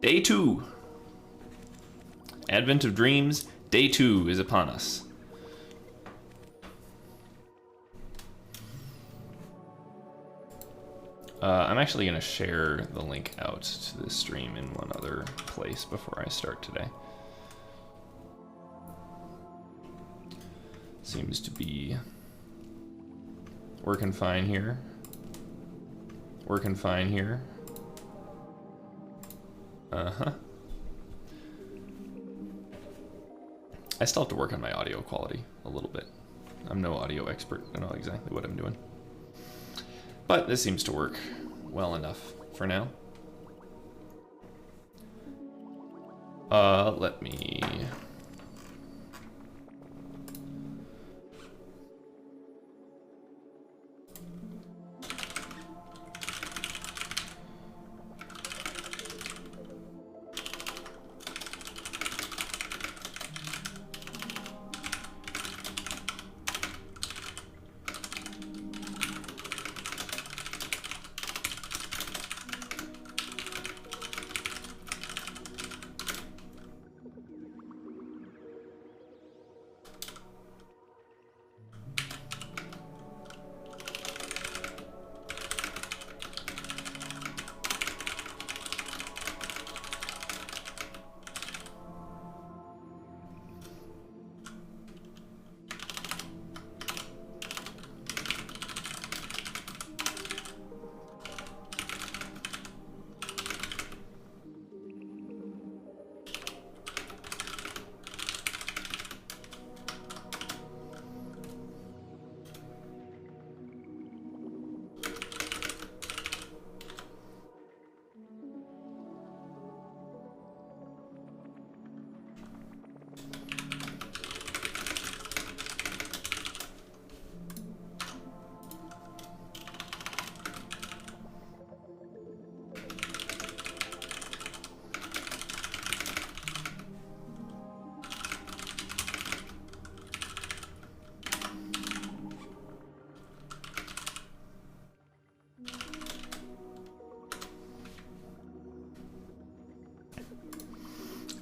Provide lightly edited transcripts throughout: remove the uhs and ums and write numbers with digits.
Day 2. Advent of Dreams, Day 2 is upon us. I'm actually going to share the link out to this stream in one other place before I start today. Seems to be working fine here. Working fine here. Uh-huh. I still have to work on my audio quality a little bit. I'm no audio expert. I know exactly what I'm doing. But this seems to work well enough for now. Let me...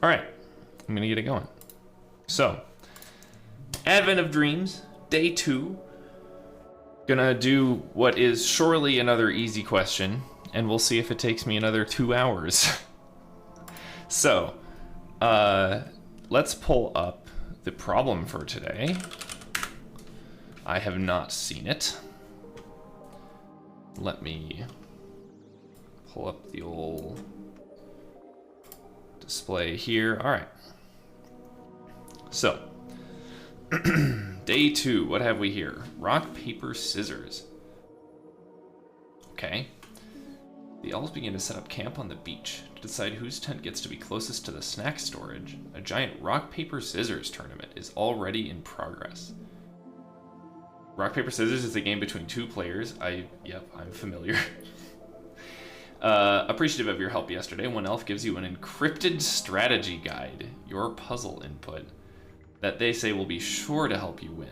All right, I'm gonna get it going. So, Advent of Dreams, Day 2. Gonna do what is surely another easy question, and we'll see if it takes me another 2 hours. So, let's pull up the problem for today. I have not seen it. Let me pull up the old display here. All right. So, Day 2, what have we here? Rock, paper, scissors. Okay. The elves begin to set up camp on the beach. To decide whose tent gets to be closest to the snack storage, a giant rock, paper, scissors tournament is already in progress. Rock, paper, scissors is a game between 2 players. Yep, I'm familiar. Appreciative of your help yesterday, one elf gives you an encrypted strategy guide, your puzzle input, that they say will be sure to help you win.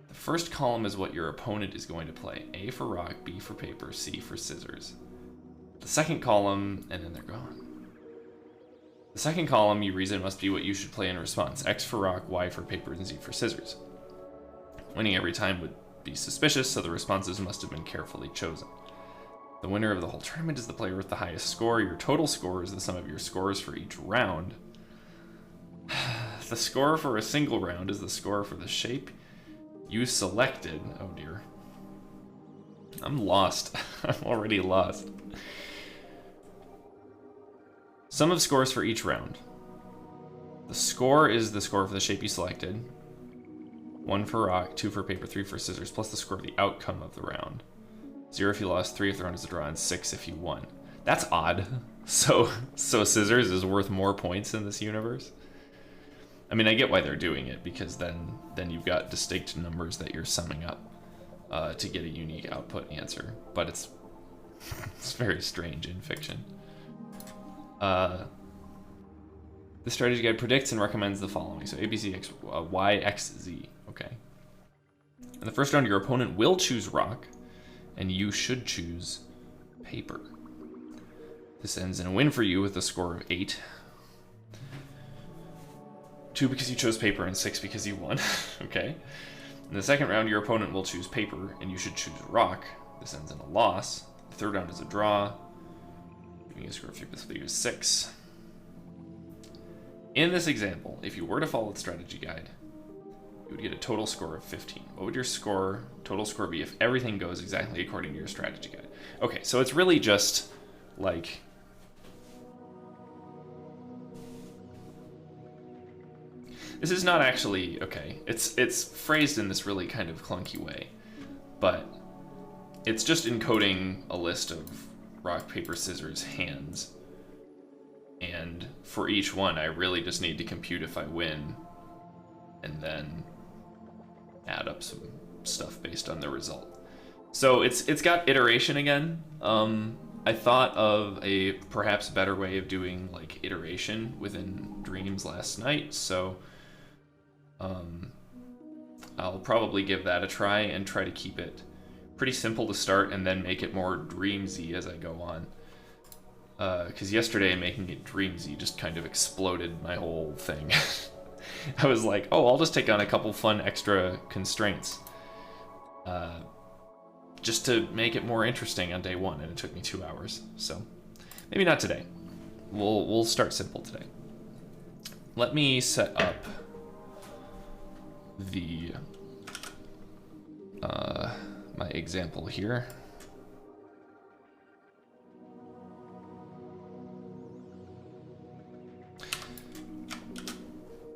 The first column is what your opponent is going to play. A for rock, B for paper, C for scissors. The second column, and then they're gone. The second column, you reason, must be what you should play in response. X for rock, Y for paper, and Z for scissors. Winning every time would be suspicious, so the responses must have been carefully chosen. The winner of the whole tournament is the player with the highest score. Your total score is the sum of your scores for each round. The score for a single round is the score for the shape you selected. Oh dear. I'm lost. I'm already lost. Sum of scores for each round. The score is the score for the shape you selected. 1 for rock, 2 for paper, 3 for scissors, plus the score of the outcome of the round. 0 if you lost, 3 if the round is a draw, and 6 if you won. That's odd. So scissors is worth more points in this universe? I mean, I get why they're doing it, because then you've got distinct numbers that you're summing up to get a unique output answer. But it's very strange in fiction. The strategy guide predicts and recommends the following. So A, B, C, X, Y, X, Z. Okay. In the first round, your opponent will choose rock, and you should choose paper. This ends in a win for you with a score of 8. 2 because you chose paper and 6 because you won. Okay. In the second round, your opponent will choose paper and you should choose rock. This ends in a loss. The third round is a draw. Giving you a score of 3 plus 3 is 6. In this example, if you were to follow the strategy guide, you would get a total score of 15. What would your total score be if everything goes exactly according to your strategy guide? Okay, so it's really just like... This is not actually, okay, it's phrased in this really kind of clunky way, but it's just encoding a list of rock, paper, scissors, hands. And for each one, I really just need to compute if I win, and then add up some stuff based on the result. So it's got iteration again. I thought of a perhaps better way of doing like iteration within Dreams last night, so I'll probably give that a try and try to keep it pretty simple to start and then make it more Dreamsy as I go on. Because yesterday making it Dreamsy just kind of exploded my whole thing. I was like, oh, I'll just take on a couple fun extra constraints. Just to make it more interesting on day 1, and it took me 2 hours. So maybe not today. We'll start simple today. Let me set up the my example here.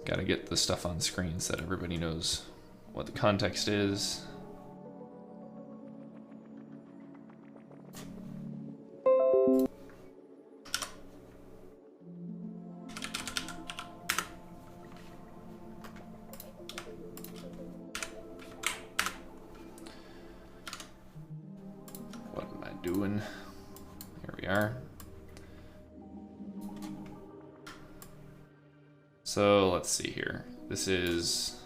Got to get the stuff on screen so that everybody knows what the context is. What am I doing? Here we are. So let's see here. This is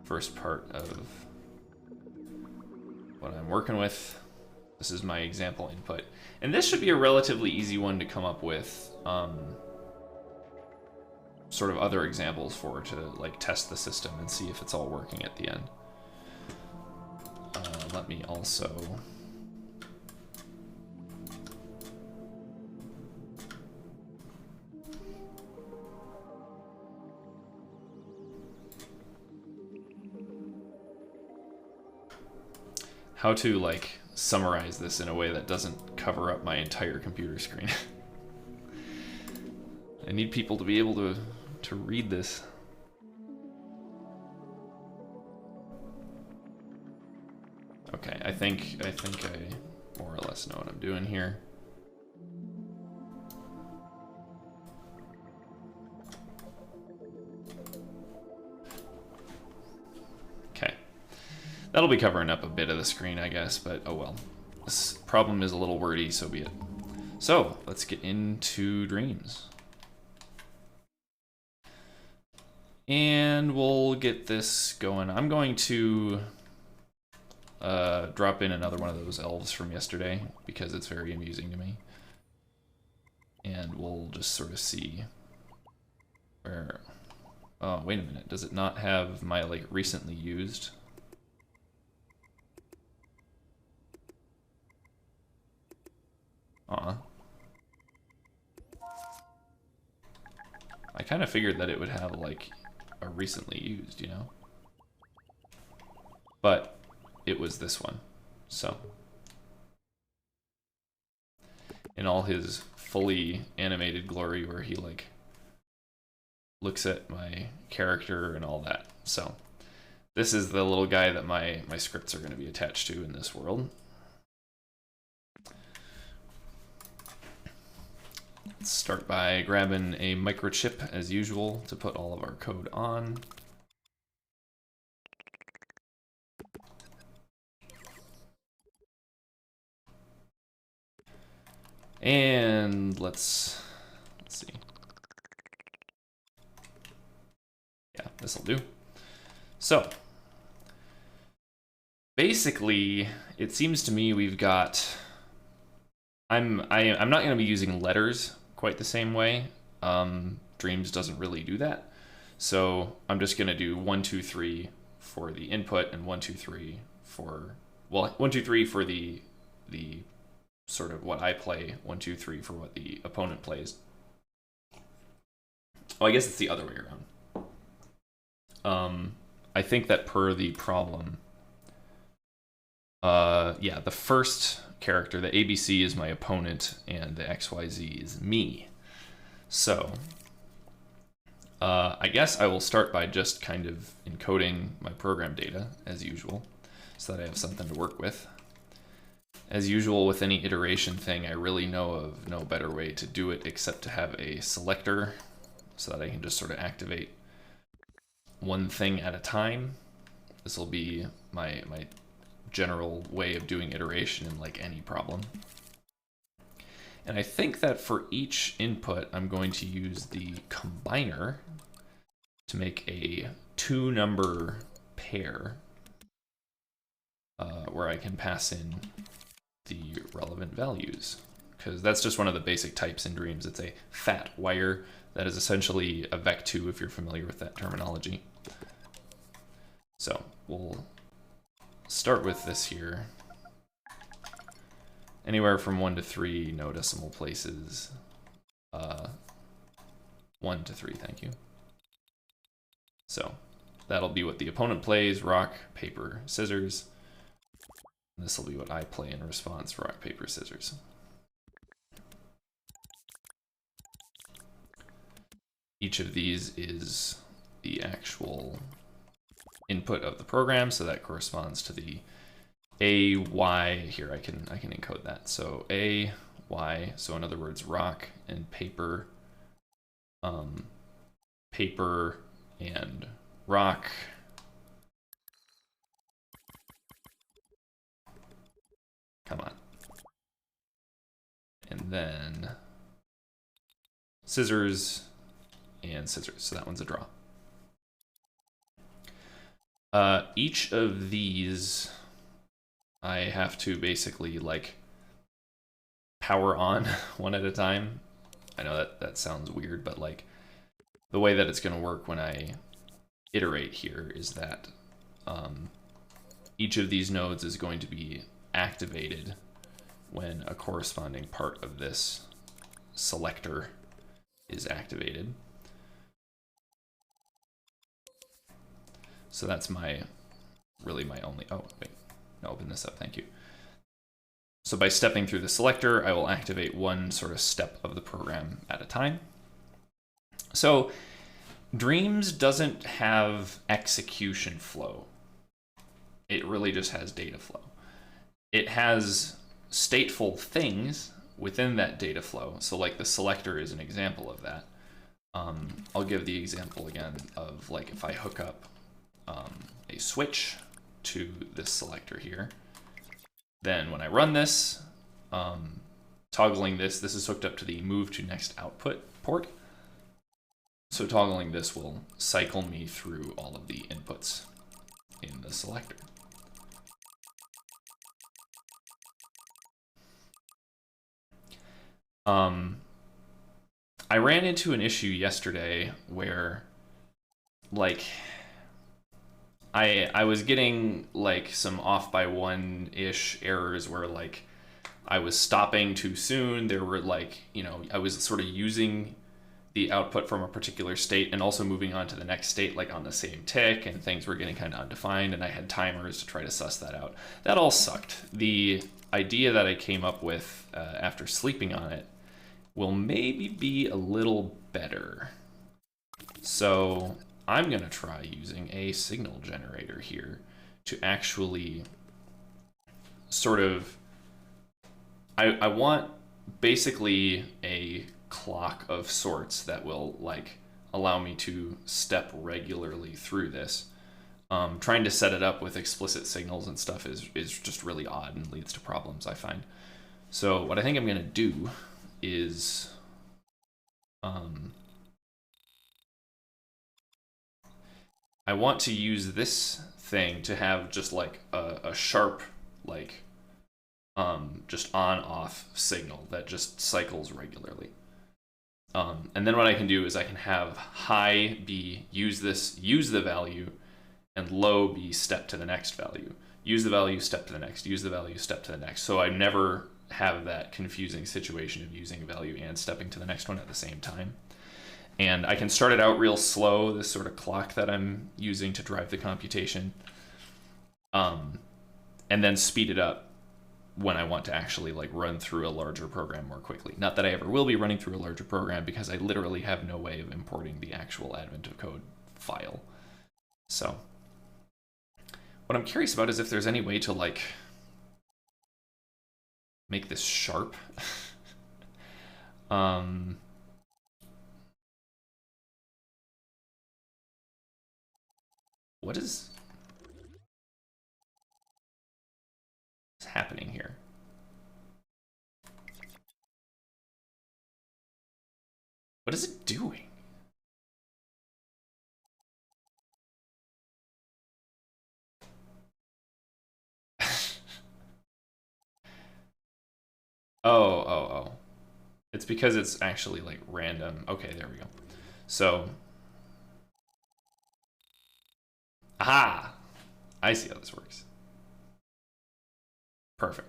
first part of what I'm working with. This is my example input. And this should be a relatively easy one to come up with sort of other examples for, to like test the system and see if it's all working at the end. Let me also how to like summarize this in a way that doesn't cover up my entire computer screen. I need people to be able to read this. Okay, I think I more or less know what I'm doing here. Okay. That'll be covering up a bit of the screen, I guess, but oh well. This problem is a little wordy, so be it. So, let's get into Dreams. And we'll get this going. I'm going to drop in another one of those elves from yesterday because it's very amusing to me. And we'll just sort of see where... Oh, wait a minute. Does it not have my, like, recently used? I kind of figured that it would have, like, a recently used, you know? But it was this one, so. In all his fully animated glory where he, like, looks at my character and all that. So, this is the little guy that my scripts are going to be attached to in this world. Let's start by grabbing a microchip as usual to put all of our code on. And let's see. Yeah, this'll do. So, basically, it seems to me we've got I'm not going to be using letters quite the same way. Dreams doesn't really do that. So I'm just going to do 1, 2, 3 for the input and 1, 2, 3 for, well, 1, 2, 3 for the sort of what I play, 1, 2, 3 for what the opponent plays. Oh, I guess it's the other way around. I think that per the problem, yeah, the first character, the ABC, is my opponent, and the XYZ is me. So, I guess I will start by just kind of encoding my program data, as usual, so that I have something to work with. As usual with any iteration thing, I really know of no better way to do it except to have a selector, so that I can just sort of activate one thing at a time. This will be my general way of doing iteration in like any problem. And I think that for each input, I'm going to use the combiner to make a 2-number pair where I can pass in the relevant values, because that's just one of the basic types in Dreams. It's a fat wire that is essentially a vec2 if you're familiar with that terminology. So we'll start with this here. Anywhere from 1 to 3, no decimal places. 1 to 3, thank you. So that'll be what the opponent plays, rock, paper, scissors. This will be what I play in response, rock, paper, scissors. Each of these is the actual input of the program, so that corresponds to the A, Y. Here, I can encode that. So A, Y, so in other words, rock and paper, paper and rock. Come on. And then scissors and scissors. So that one's a draw. Each of these I have to basically like power on one at a time. I know that sounds weird, but like the way that it's going to work when I iterate here is that each of these nodes is going to be activated when a corresponding part of this selector is activated. So that's really my only, oh wait, no, open this up, thank you. So by stepping through the selector, I will activate one sort of step of the program at a time. So Dreams doesn't have execution flow. It really just has data flow. It has stateful things within that data flow. So like the selector is an example of that. I'll give the example again of like if I hook up a switch to this selector here, then when I run this, toggling this is hooked up to the move to next output port. So toggling this will cycle me through all of the inputs in the selector. I ran into an issue yesterday where like I was getting like some off by 1-ish errors where like I was stopping too soon. There were like, you know, I was sort of using the output from a particular state and also moving on to the next state like on the same tick, and things were getting kind of undefined, and I had timers to try to suss that out. That all sucked. The idea that I came up with after sleeping on it will maybe be a little better. So I'm gonna try using a signal generator here to actually sort of, I want basically a clock of sorts that will like allow me to step regularly through this. Trying to set it up with explicit signals and stuff is just really odd and leads to problems, I find. So what I think I'm gonna do is I want to use this thing to have just like a sharp like just on-off signal that just cycles regularly. And then what I can do is I can have high be use the value, and low be step to the next value. Use the value, step to the next, use the value, step to the next. So I never have that confusing situation of using a value and stepping to the next one at the same time. And I can start it out real slow, this sort of clock that I'm using to drive the computation, and then speed it up when I want to actually like run through a larger program more quickly. Not that I ever will be running through a larger program, because I literally have no way of importing the actual Advent of Code file. So what I'm curious about is if there's any way to like make this sharp. What is happening here? What is it doing? Oh. It's because it's actually like random. Okay, there we go. So, aha! I see how this works. Perfect.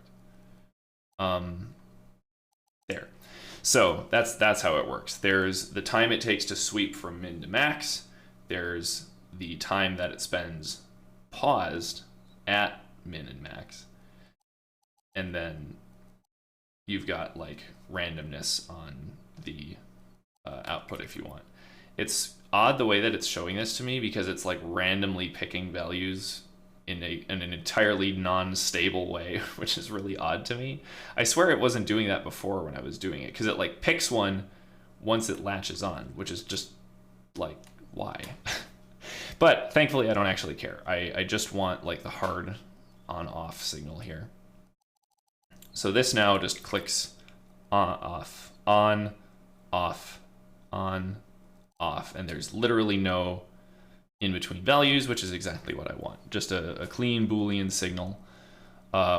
There. So that's how it works. There's the time it takes to sweep from min to max. There's the time that it spends paused at min and max. And then you've got like randomness on the output if you want. It's odd the way that it's showing this to me, because it's like randomly picking values in an entirely non-stable way, which is really odd to me. I swear it wasn't doing that before when I was doing it, because it like picks one once it latches on, which is just like, why? But thankfully I don't actually care. I just want like the hard on-off signal here. So this now just clicks on, off, on, off, on, off, and there's literally no in between values, which is exactly what I want. Just a clean Boolean signal,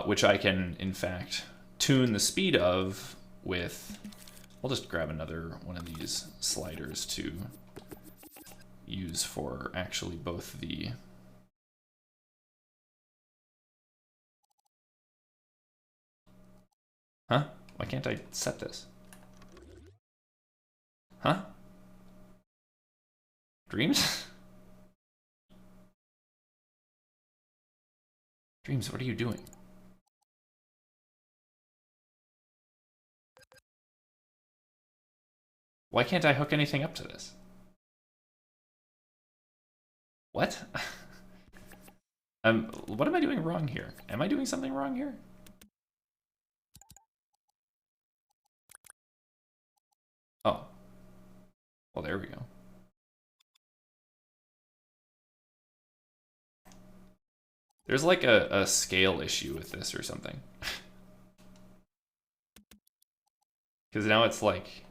which I can, in fact, tune the speed of with... I'll just grab another one of these sliders to use for actually both the... Huh? Why can't I set this? Huh? Dreams? Dreams, what are you doing? Why can't I hook anything up to this? What? What am I doing wrong here? Am I doing something wrong here? Oh. Well, there we go. There's like a scale issue with this or something. Because now it's like...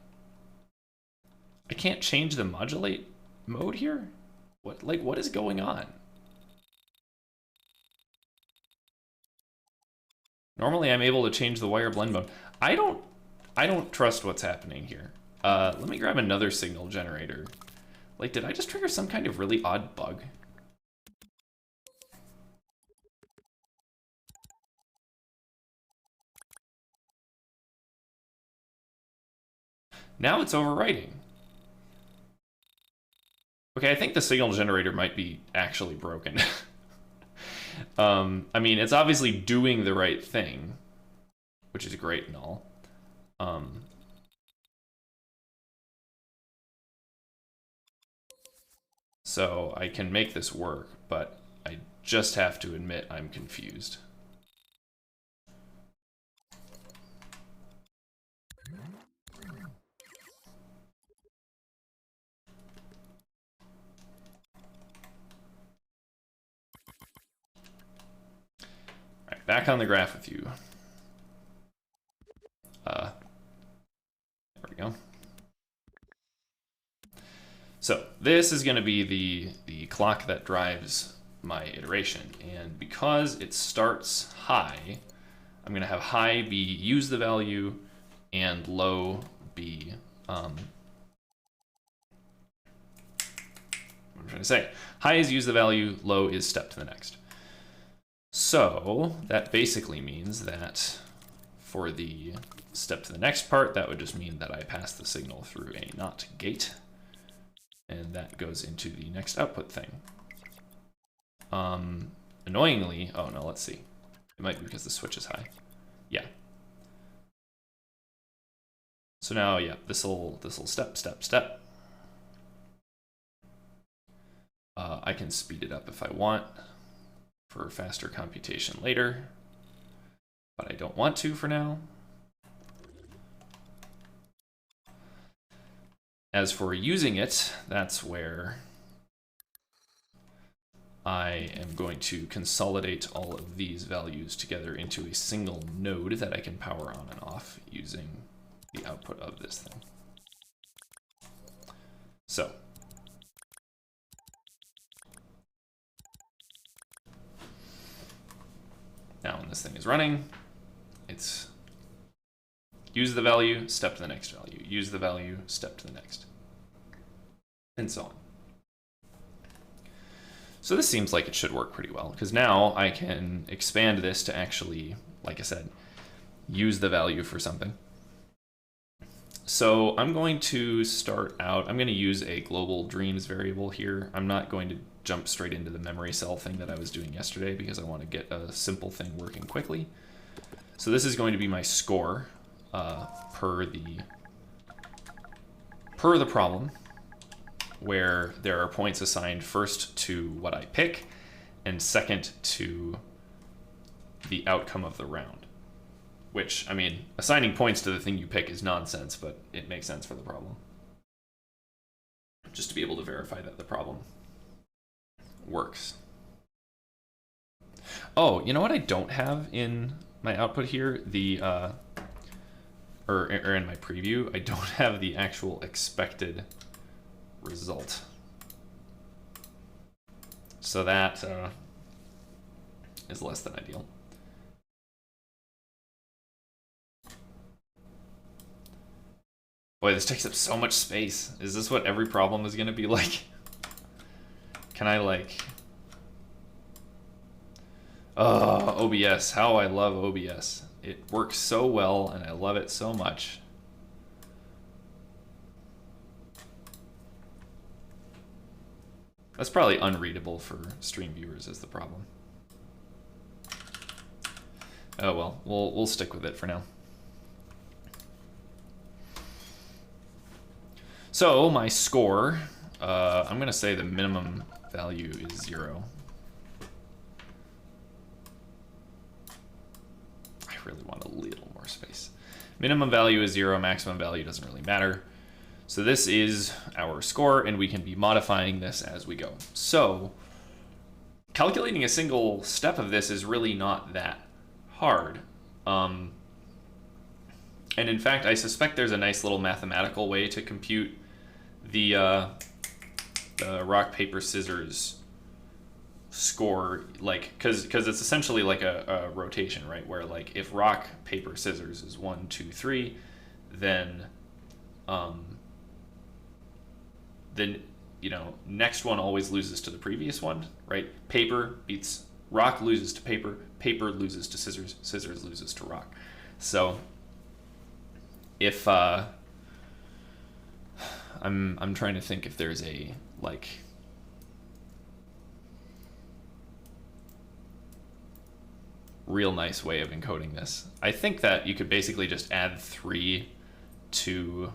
I can't change the modulate mode here? What is going on? Normally I'm able to change the wire blend mode. I don't trust what's happening here. Let me grab another signal generator. Like, did I just trigger some kind of really odd bug? Now it's overwriting. Okay, I think the signal generator might be actually broken. I mean, it's obviously doing the right thing, which is great and all. So I can make this work, but I just have to admit I'm confused. All right, back on the graph with you. There we go. So this is going to be the clock that drives my iteration, and because it starts high, I'm going to have high be use the value and low be, what am I trying to say? High is use the value, low is step to the next. So that basically means that for the step to the next part, that would just mean that I pass the signal through a NOT gate, and that goes into the next output thing. Annoyingly, oh no, let's see. It might be because the switch is high. Yeah. So now, yeah, this'll step. I can speed it up if I want for faster computation later, but I don't want to for now. As for using it, that's where I am going to consolidate all of these values together into a single node that I can power on and off using the output of this thing. So now when this thing is running, it's use the value, step to the next value, use the value, step to the next, and so on. So this seems like it should work pretty well, because now I can expand this to actually, like I said, use the value for something. So I'm going to start out, I'm going to use a global dreams variable here. I'm not going to jump straight into the memory cell thing that I was doing yesterday because I want to get a simple thing working quickly. So this is going to be my score per the problem, where there are points assigned first to what I pick and second to the outcome of the round. Which, I mean, assigning points to the thing you pick is nonsense, but it makes sense for the problem. Just to be able to verify that the problem works. Oh, you know what I don't have in my output here? The, or in my preview, I don't have the actual expected result. So that is less than ideal. Boy, this takes up so much space. Is this what every problem is going to be like? Can I like... Oh, OBS. How I love OBS. It works so well and I love it so much. That's probably unreadable for stream viewers is the problem. Oh well, we'll stick with it for now. So my score, I'm gonna say the minimum value is 0. I really want a little more space. Minimum value is 0, maximum value doesn't really matter. So this is our score, and we can be modifying this as we go. So calculating a single step of this is really not that hard. And in fact, I suspect there's a nice little mathematical way to compute the rock, paper, scissors score, like, because it's essentially like a rotation, right? Where like if rock, paper, scissors is 1, 2, 3, then you know, next one always loses to the previous one, right? Paper beats rock, loses to paper, paper loses to scissors, scissors loses to rock. So if I'm trying to think if there's a like real nice way of encoding this. I think that you could basically just add 3 to...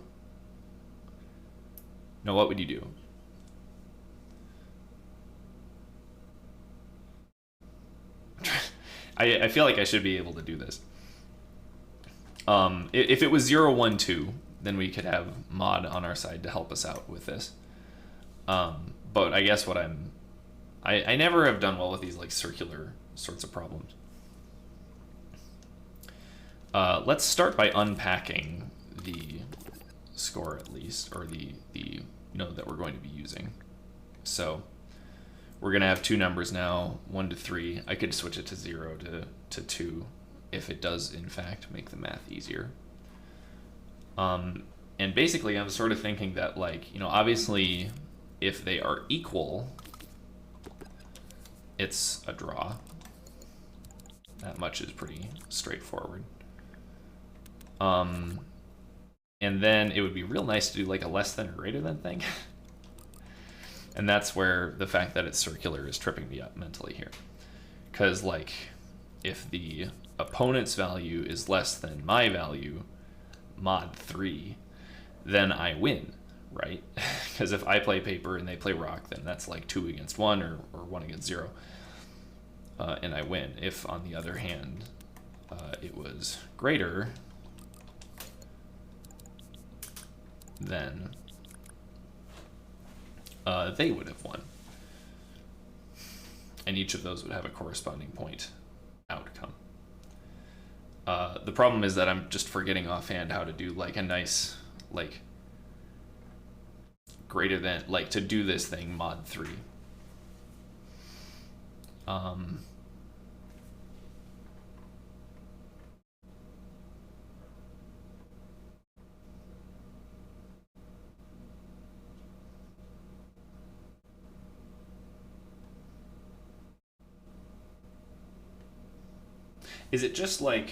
No, what would you do? I feel like I should be able to do this. If it was 0, 1, 2, then we could have mod on our side to help us out with this. But I guess what I never have done well with these like circular sorts of problems. Let's start by unpacking the score at least, or the node that we're going to be using. So we're gonna have 2 numbers now, 1 to 3. I could switch it to 0 to 2 if it does in fact make the math easier. And basically I'm sort of thinking that, like, you know, obviously if they are equal, it's a draw. That much is pretty straightforward. And then it would be real nice to do like a less than or greater than thing. And that's where the fact that it's circular is tripping me up mentally here. Because, like, if the opponent's value is less than my value, mod 3, then I win, right? Because if I play paper and they play rock, then that's like 2 against 1 or 1 against 0. And I win. If, on the other hand, it was greater, then they would have won. And each of those would have a corresponding point outcome. The problem is that I'm just forgetting offhand how to do like a nice, like, greater than, like, to do this thing mod 3. Is it just like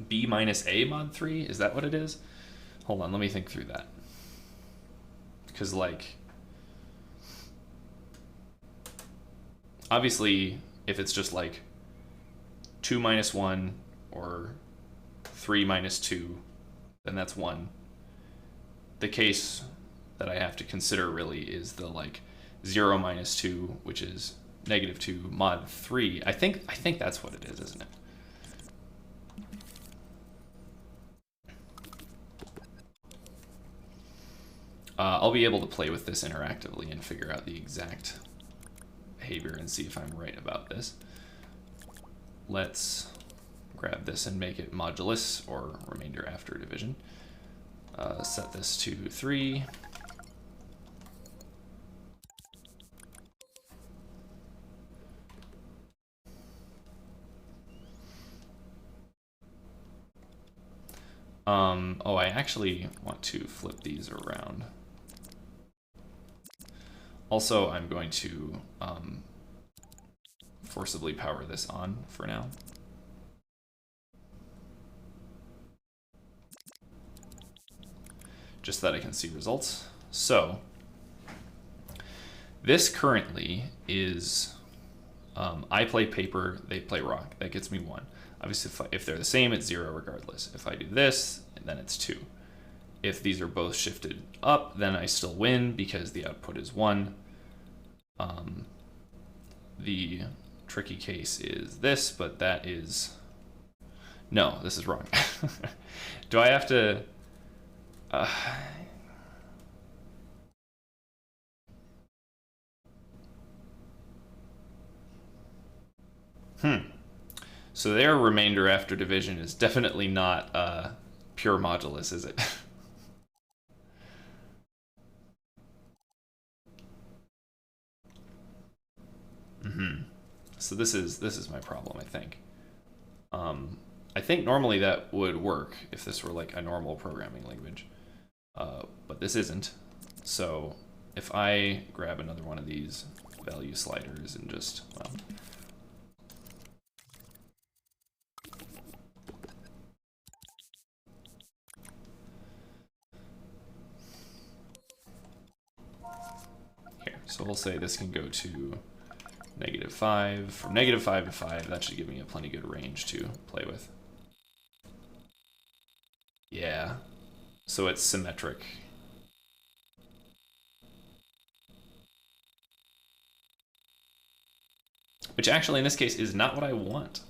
B minus A mod 3? Is that what it is? Hold on, let me think through that. Because, like, obviously, if it's just like 2 minus 1 or 3 minus 2, then that's 1. The case that I have to consider really is the, like, 0 minus 2, which is -2 mod 3. I think that's what it is, isn't it? I'll be able to play with this interactively and figure out the exact behavior and see if I'm right about this. Let's grab this and make it modulus, or remainder after division. Set this to 3. Oh, I actually want to flip these around. Also, I'm going to forcibly power this on for now. Just so that I can see results. So, this currently is, I play paper, they play rock. That gets me 1. Obviously, if they're the same, it's 0 regardless. If I do this, then it's 2. If these are both shifted up, then I still win because the output is 1. The tricky case is this, but that is... No, this is wrong. Do I have to... So their remainder after division is definitely not pure modulus, is it? So this is my problem, I think. I think normally that would work if this were like a normal programming language, but this isn't. So if I grab another one of these value sliders and just, well, here, so we'll say this can go to -5. From -5 to 5, that should give me a plenty good range to play with. Yeah, so it's symmetric. Which actually in this case is not what I want.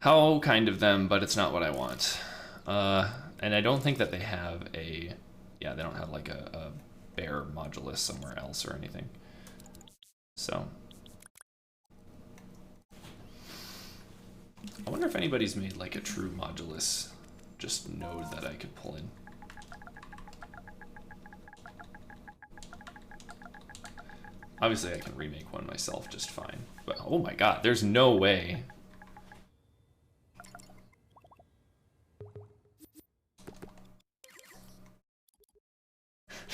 How kind of them, but it's not what I want. And I don't think that they have a, yeah, they don't have like a bare modulus somewhere else or anything. So I wonder if anybody's made like a true modulus just node that I could pull in. Obviously I can remake one myself just fine, but oh my god, there's no way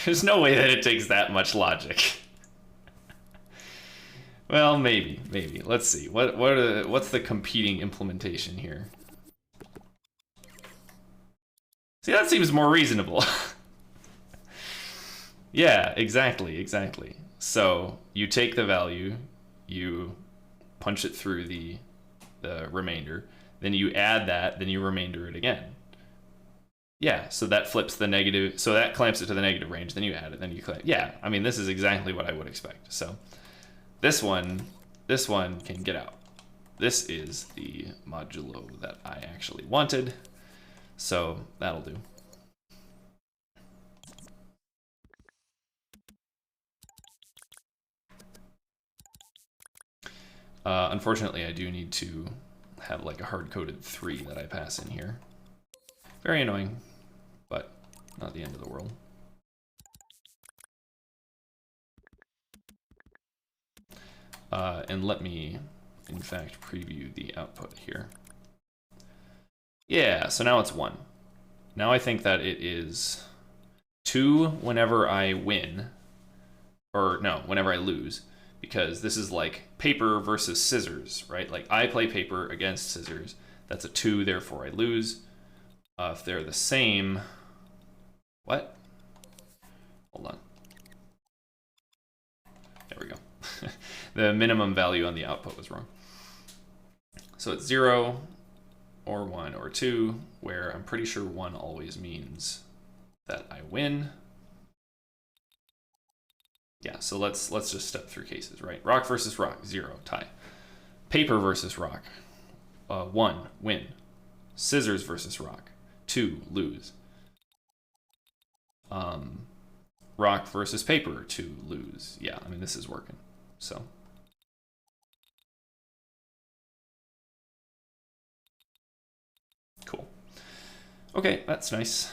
There's no way that it takes that much logic. Well, maybe. Let's see. What's the competing implementation here? See, that seems more reasonable. Yeah, exactly. So you take the value, you punch it through the remainder, then you add that, then you remainder it again. Yeah, so that flips the negative, so that clamps it to the negative range, then you add it, then you clamp. Yeah, I mean, this is exactly what I would expect. So this one can get out. This is the modulo that I actually wanted, so that'll do. Unfortunately, I do need to have like a hard-coded 3 that I pass in here. Very annoying, but not the end of the world. And let me, in fact, preview the output here. Yeah, so now it's 1. Now I think that it is 2 whenever I win, or no, whenever I lose, because this is like paper versus scissors, right? Like I play paper against scissors. That's a 2, therefore I lose. If they're the same, what? Hold on. There we go. The minimum value on the output was wrong. So it's 0 or 1 or 2, where I'm pretty sure 1 always means that I win. Yeah, so let's just step through cases, right? Rock versus rock, 0, tie. Paper versus rock, 1, win. Scissors versus rock, 2, lose. Rock versus paper, 2, lose. Yeah, I mean, this is working, so. Cool. Okay, that's nice.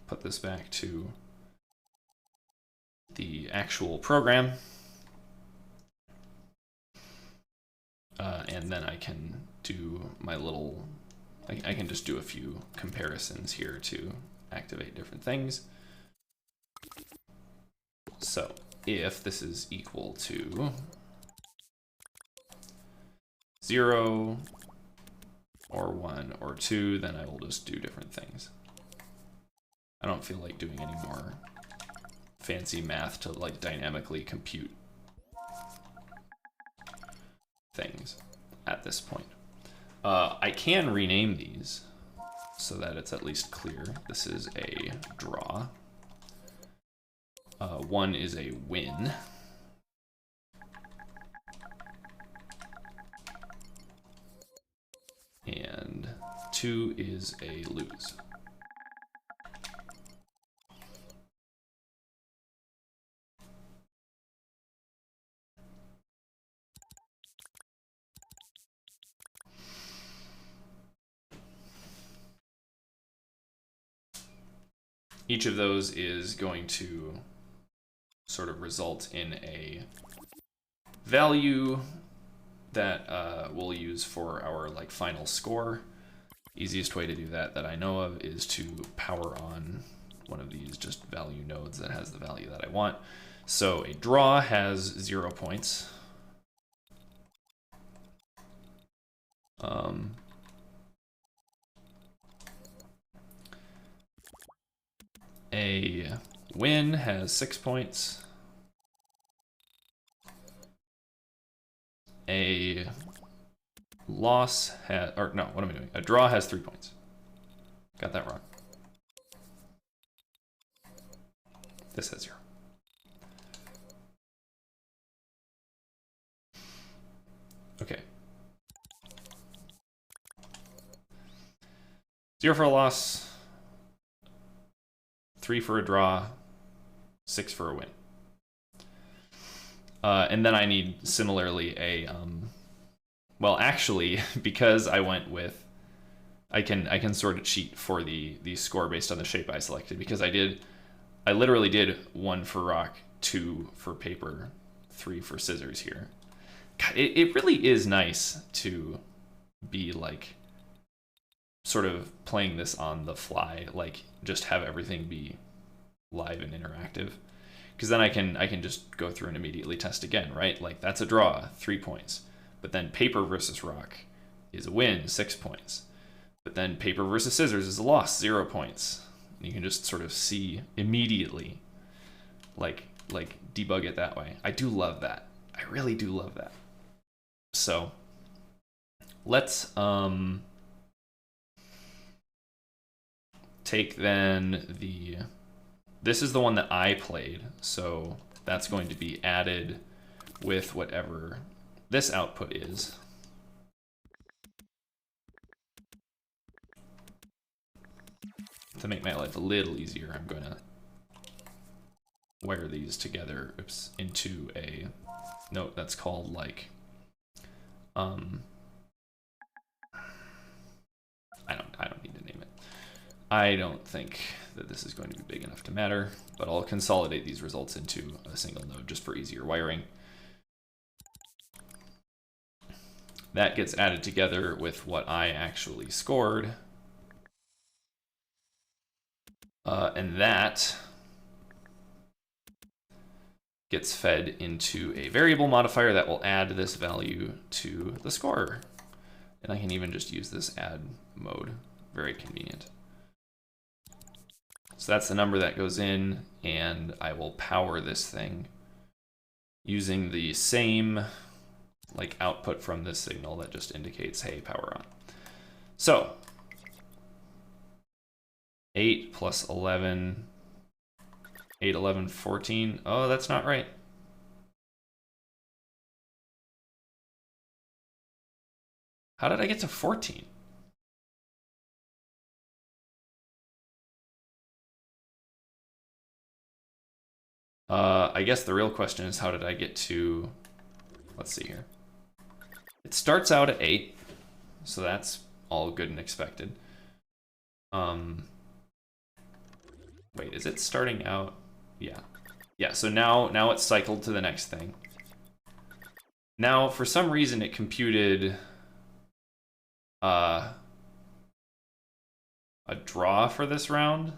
Put this back to the actual program. And then I can do my little, I can just do a few comparisons here to activate different things. So if this is equal to 0 or 1 or 2, then I will just do different things. I don't feel like doing any more fancy math to like dynamically compute things at this point. I can rename these so that it's at least clear. This is a draw. 1 is a win. And 2 is a lose. Each of those is going to sort of result in a value that we'll use for our like final score. Easiest way to do that I know of is to power on one of these just value nodes that has the value that I want. So a draw has 0 points. A win has 6 points. A loss has, or no, what am I doing? A draw has 3 points. Got that wrong. This has 0. Okay. 0 for a loss, 3 for a draw, 6 for a win. And then I need similarly a, well, actually, because I went with, I can sort of cheat for the score based on the shape I selected, because I literally did 1 for rock, 2 for paper, 3 for scissors here. God, it really is nice to be like sort of playing this on the fly, like just have everything be live and interactive, because then I can just go through and immediately test again, right? Like that's a draw, 3 points. But then paper versus rock is a win, 6 points. But then paper versus scissors is a loss, 0 points. And you can just sort of see immediately, like debug it that way. I do love that. I really do love that. So let's take then this is the one that I played, so that's going to be added with whatever this output is. To make my life a little easier, I'm going to wire these together, into a note that's called like, I don't need to name it. I don't think that this is going to be big enough to matter, but I'll consolidate these results into a single node just for easier wiring. That gets added together with what I actually scored. And that gets fed into a variable modifier that will add this value to the score. And I can even just use this add mode, very convenient. So that's the number that goes in, and I will power this thing using the same like output from this signal that just indicates, hey, power on. So 8 plus 11, 8, 11, 14. Oh, that's not right. How did I get to 14? I guess the real question is, how did I get to, let's see here. It starts out at 8, so that's all good and expected. Wait, is it starting out? Yeah. Yeah, so now it's cycled to the next thing. Now, for some reason, it computed a draw for this round.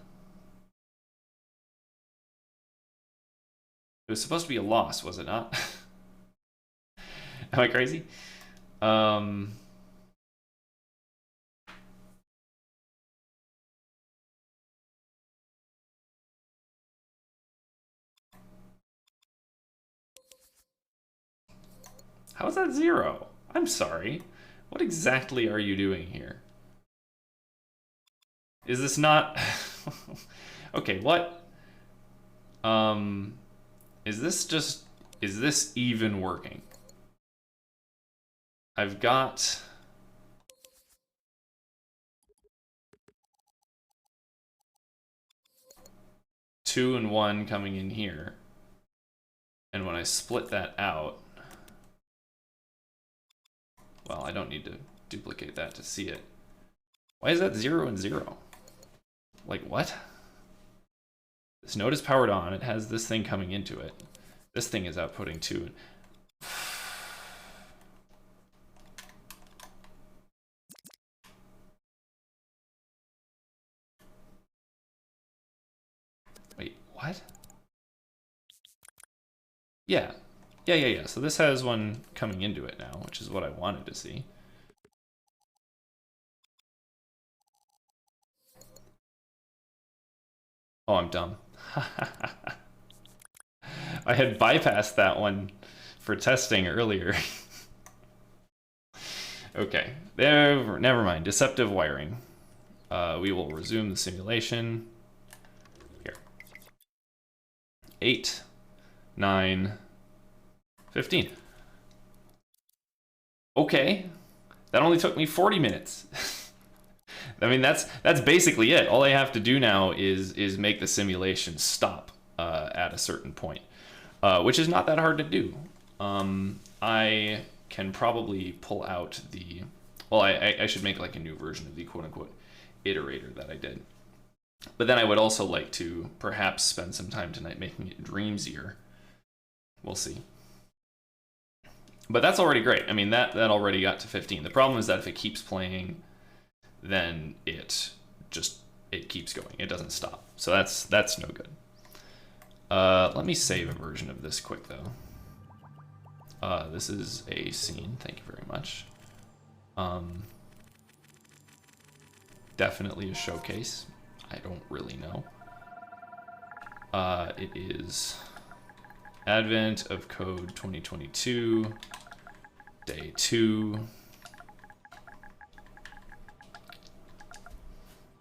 It was supposed to be a loss, was it not? Am I crazy? How is that 0? I'm sorry. What exactly are you doing here? Is this not... Okay, what? Is this even working? I've got... two and 1 coming in here. And when I split that out... Well, I don't need to duplicate that to see it. Why is that 0 and 0? Like, what? This node is powered on. It has this thing coming into it. This thing is outputting 2. Wait, what? Yeah. Yeah. So this has one coming into it now, which is what I wanted to see. Oh, I'm dumb. I had bypassed that one for testing earlier. Okay, never mind. Deceptive wiring. We will resume the simulation. Here. 8, 9, 15. Okay, that only took me 40 minutes. I mean, that's basically it. All I have to do now is make the simulation stop at a certain point, which is not that hard to do. I can probably pull out the... Well, I should make like a new version of the quote-unquote iterator that I did. But then I would also like to perhaps spend some time tonight making it dreamsier. We'll see. But that's already great. I mean, that already got to 15. The problem is that if it keeps playing, then it keeps going. It doesn't stop. So that's no good. Let me save a version of this quick, though. This is a scene. Thank you very much. Definitely a showcase. I don't really know. It is Advent of Code 2022, Day 2.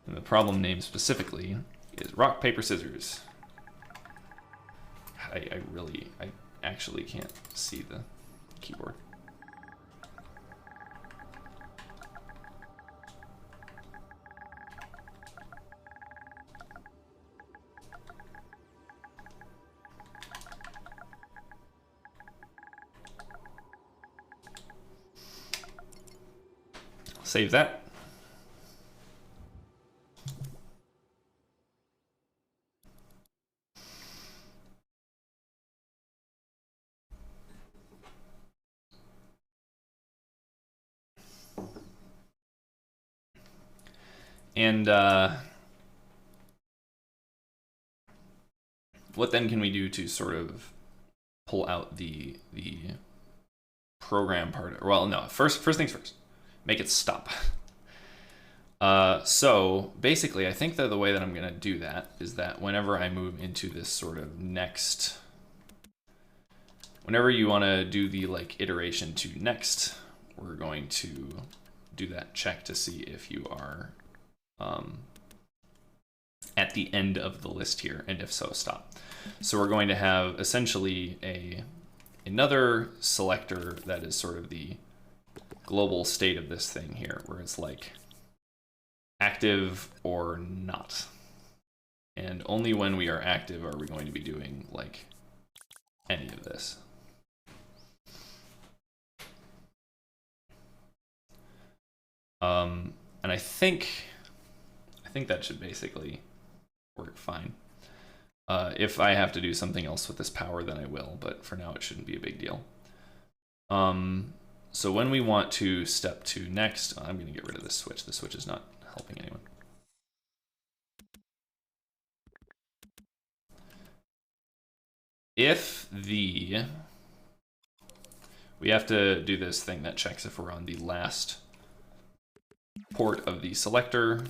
And the problem name specifically is rock, paper, scissors. I actually can't see the keyboard. Save that. And what then can we do to sort of pull out the program part? Well, no, first things first. Make it stop. So basically, I think that the way that I'm going to do that is that whenever I move into this sort of next, whenever you want to do the like iteration to next, we're going to do that check to see if you are at the end of the list here, and if so, stop. So we're going to have essentially another selector that is sort of the global state of this thing here, where it's like active or not. And only when we are active are we going to be doing like any of this. And I think that should basically work fine. If I have to do something else with this power, then I will, but for now it shouldn't be a big deal. So when we want to step to next, I'm going to get rid of this switch. The switch is not helping anyone. If we have to do this thing that checks if we're on the last port of the selector,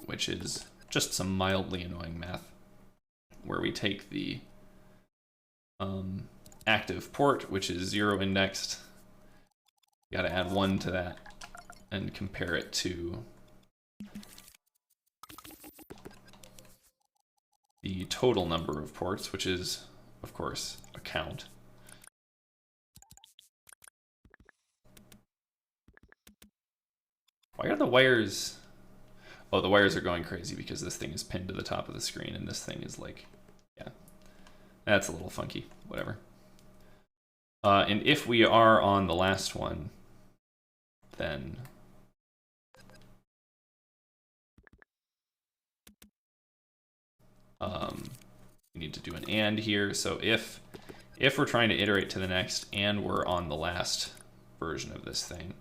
which is just some mildly annoying math, where we take the active port, which is 0 indexed, got to add 1 to that and compare it to the total number of ports, which is, of course, a count. Why are the wires... Oh, the wires are going crazy because this thing is pinned to the top of the screen and this thing is like, yeah, that's a little funky, whatever. And if we are on the last one, then we need to do an and here. So if we're trying to iterate to the next and we're on the last version of this thing,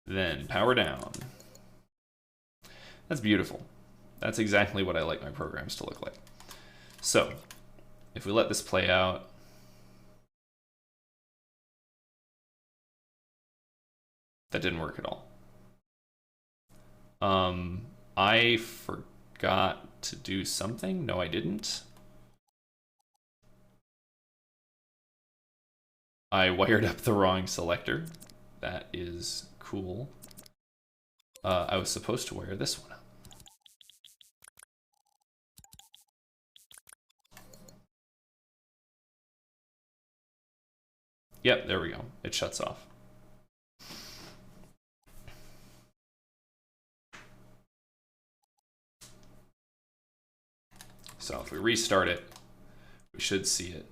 then power down. That's beautiful. That's exactly what I like my programs to look like. So if we let this play out, that didn't work at all. I forgot to do something. No, I didn't. I wired up the wrong selector. That is cool. I was supposed to wire this one up. Yep, there we go. It shuts off. So if we restart it, we should see it.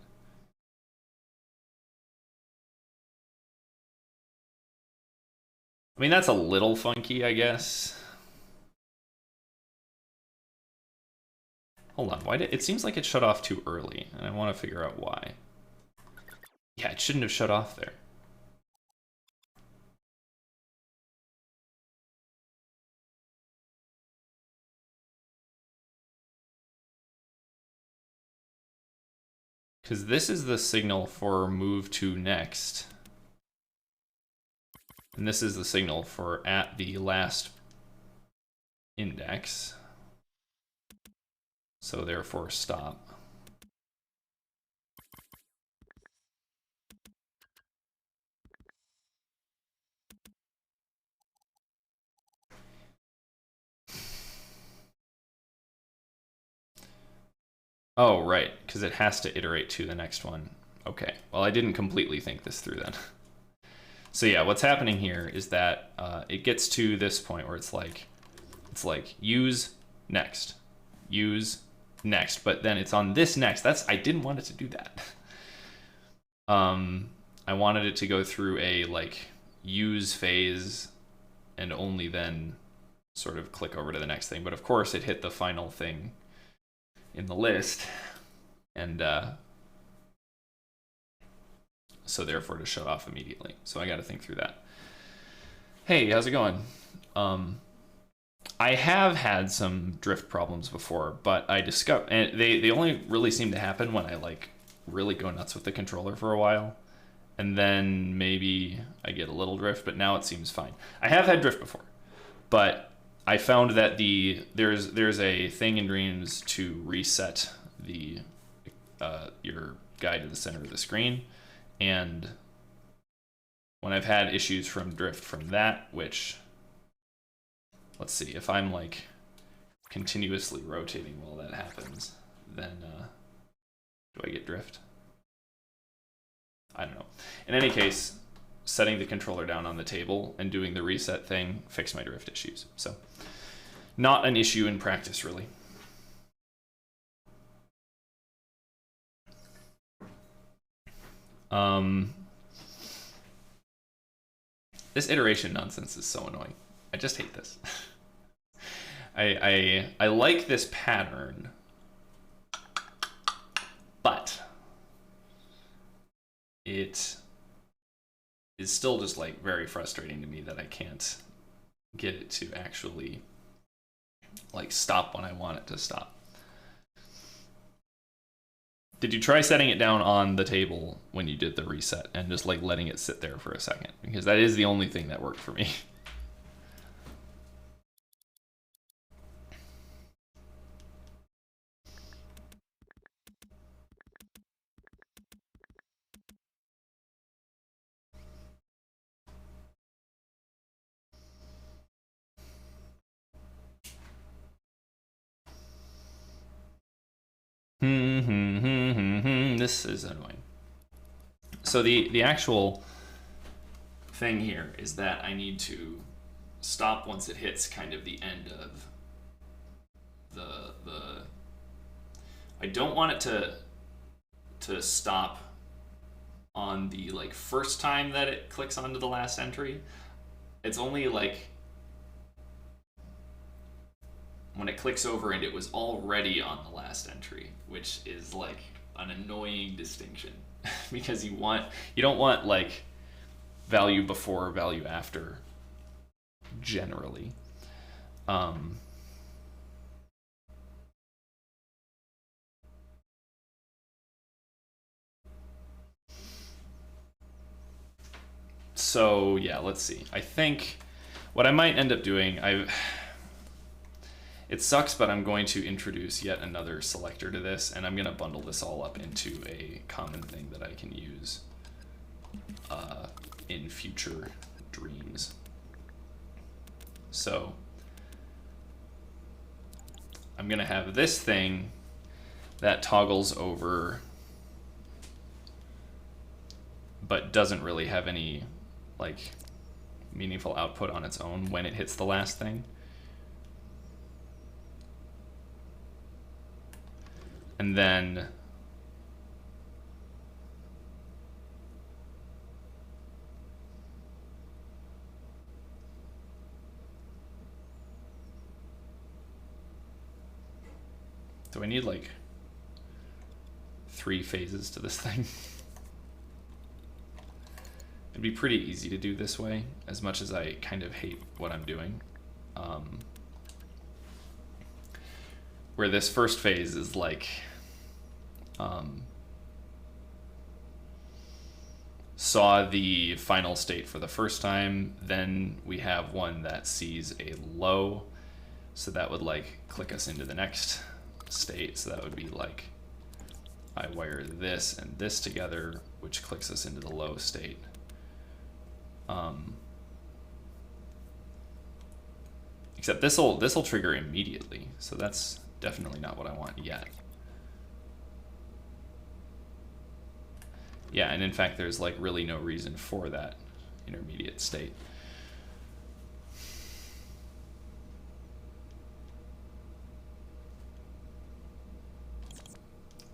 I mean, that's a little funky, I guess. Hold on, why did it seems like it shut off too early, and I want to figure out why. Yeah, it shouldn't have shut off there. Because this is the signal for move to next. And this is the signal for at the last index. So therefore stop. Oh, right, because it has to iterate to the next one. Okay, well, I didn't completely think this through then. So yeah, what's happening here is that it gets to this point where it's like use next, but then it's on this next. I didn't want it to do that. I wanted it to go through a like use phase and only then sort of click over to the next thing. But of course it hit the final thing in the list, and so therefore to shut off immediately. So I got to think through that. Hey, how's it going? I have had some drift problems before, but I discovered, and they only really seem to happen when I like really go nuts with the controller for a while, and then maybe I get a little drift, but now it seems fine. I have had drift before, but I found that there's a thing in Dreams to reset the your guide to the center of the screen, and when I've had issues from drift from that, which, let's see, if I'm like continuously rotating while that happens, then do I get drift? I don't know. In any case, setting the controller down on the table and doing the reset thing fixed my drift issues. So not an issue in practice, really. This iteration nonsense is so annoying. I just hate this. I like this pattern, but it is still just like very frustrating to me that I can't get it to actually like stop when I want it to stop. Did you try setting it down on the table when you did the reset and just like letting it sit there for a second? Because that is the only thing that worked for me. This is annoying. So the actual thing here is that I need to stop once it hits kind of the end of the I don't want it to stop on the like first time that it clicks onto the last entry. It's only like when it clicks over and it was already on the last entry, which is like an annoying distinction because you don't want like value before, value after generally. So yeah, let's see. I think what I might end up doing, it sucks, but I'm going to introduce yet another selector to this, and I'm going to bundle this all up into a common thing that I can use in future dreams. So I'm going to have this thing that toggles over, but doesn't really have any like meaningful output on its own when it hits the last thing. And then do I need like 3 phases to this thing? It'd be pretty easy to do this way, as much as I kind of hate what I'm doing. Where this first phase is like saw the final state for the first time. Then we have one that sees a low. So that would like click us into the next state. So that would be like I wire this and this together, which clicks us into the low state. Except this'll trigger immediately, so that's definitely not what I want yet. Yeah, and in fact, there's like really no reason for that intermediate state.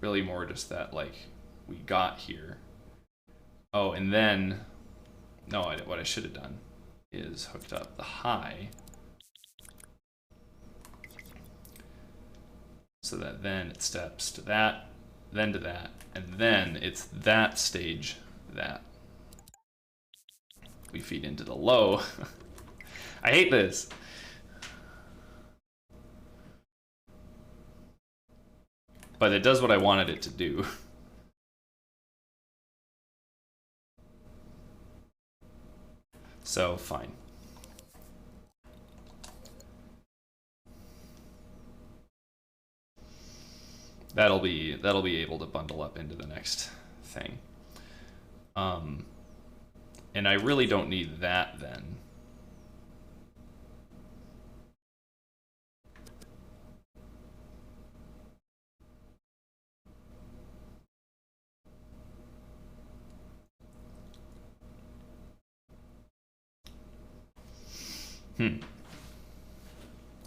Really more just that like we got here. Oh, and then, no, what I should have done is hooked up the high so that then it steps to that, then to that, and then it's that stage that we feed into the low. I hate this. But it does what I wanted it to do. So, fine. That'll be able to bundle up into the next thing. And I really don't need that then.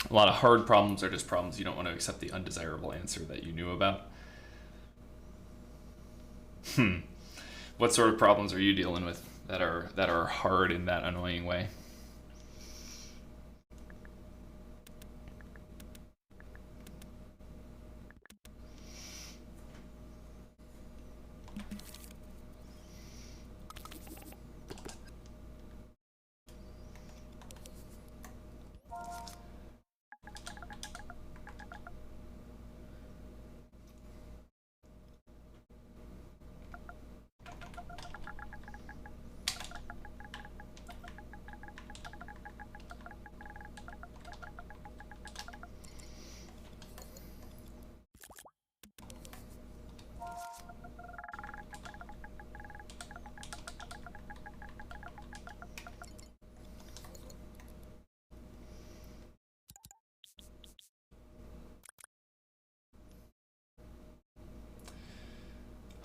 A lot of hard problems are just problems you don't want to accept the undesirable answer that you knew about. What sort of problems are you dealing with that are hard in that annoying way?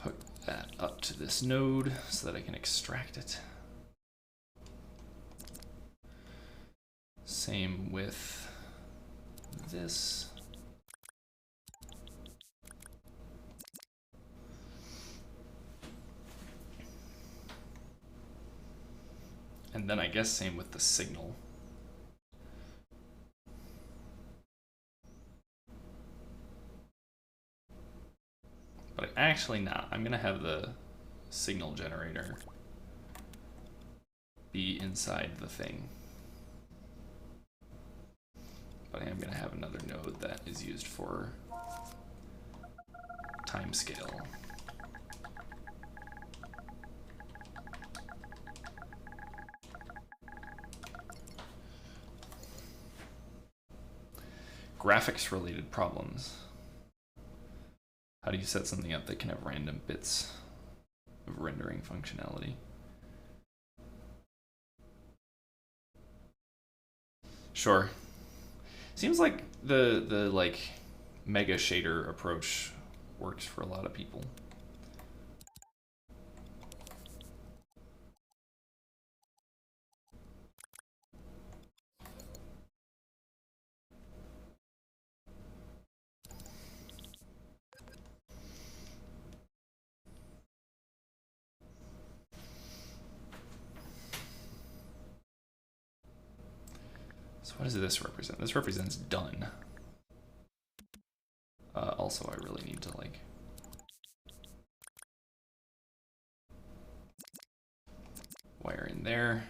Hook that up to this node so that I can extract it. Same with this. And then I guess same with the signal. But actually not. I'm gonna have the signal generator be inside the thing. But I am gonna have another node that is used for timescale. Graphics related problems. How do you set something up that can have random bits of rendering functionality? Sure. Seems like the like mega shader approach works for a lot of people. So what does this represent? This represents done. Also, I really need to like wire in there.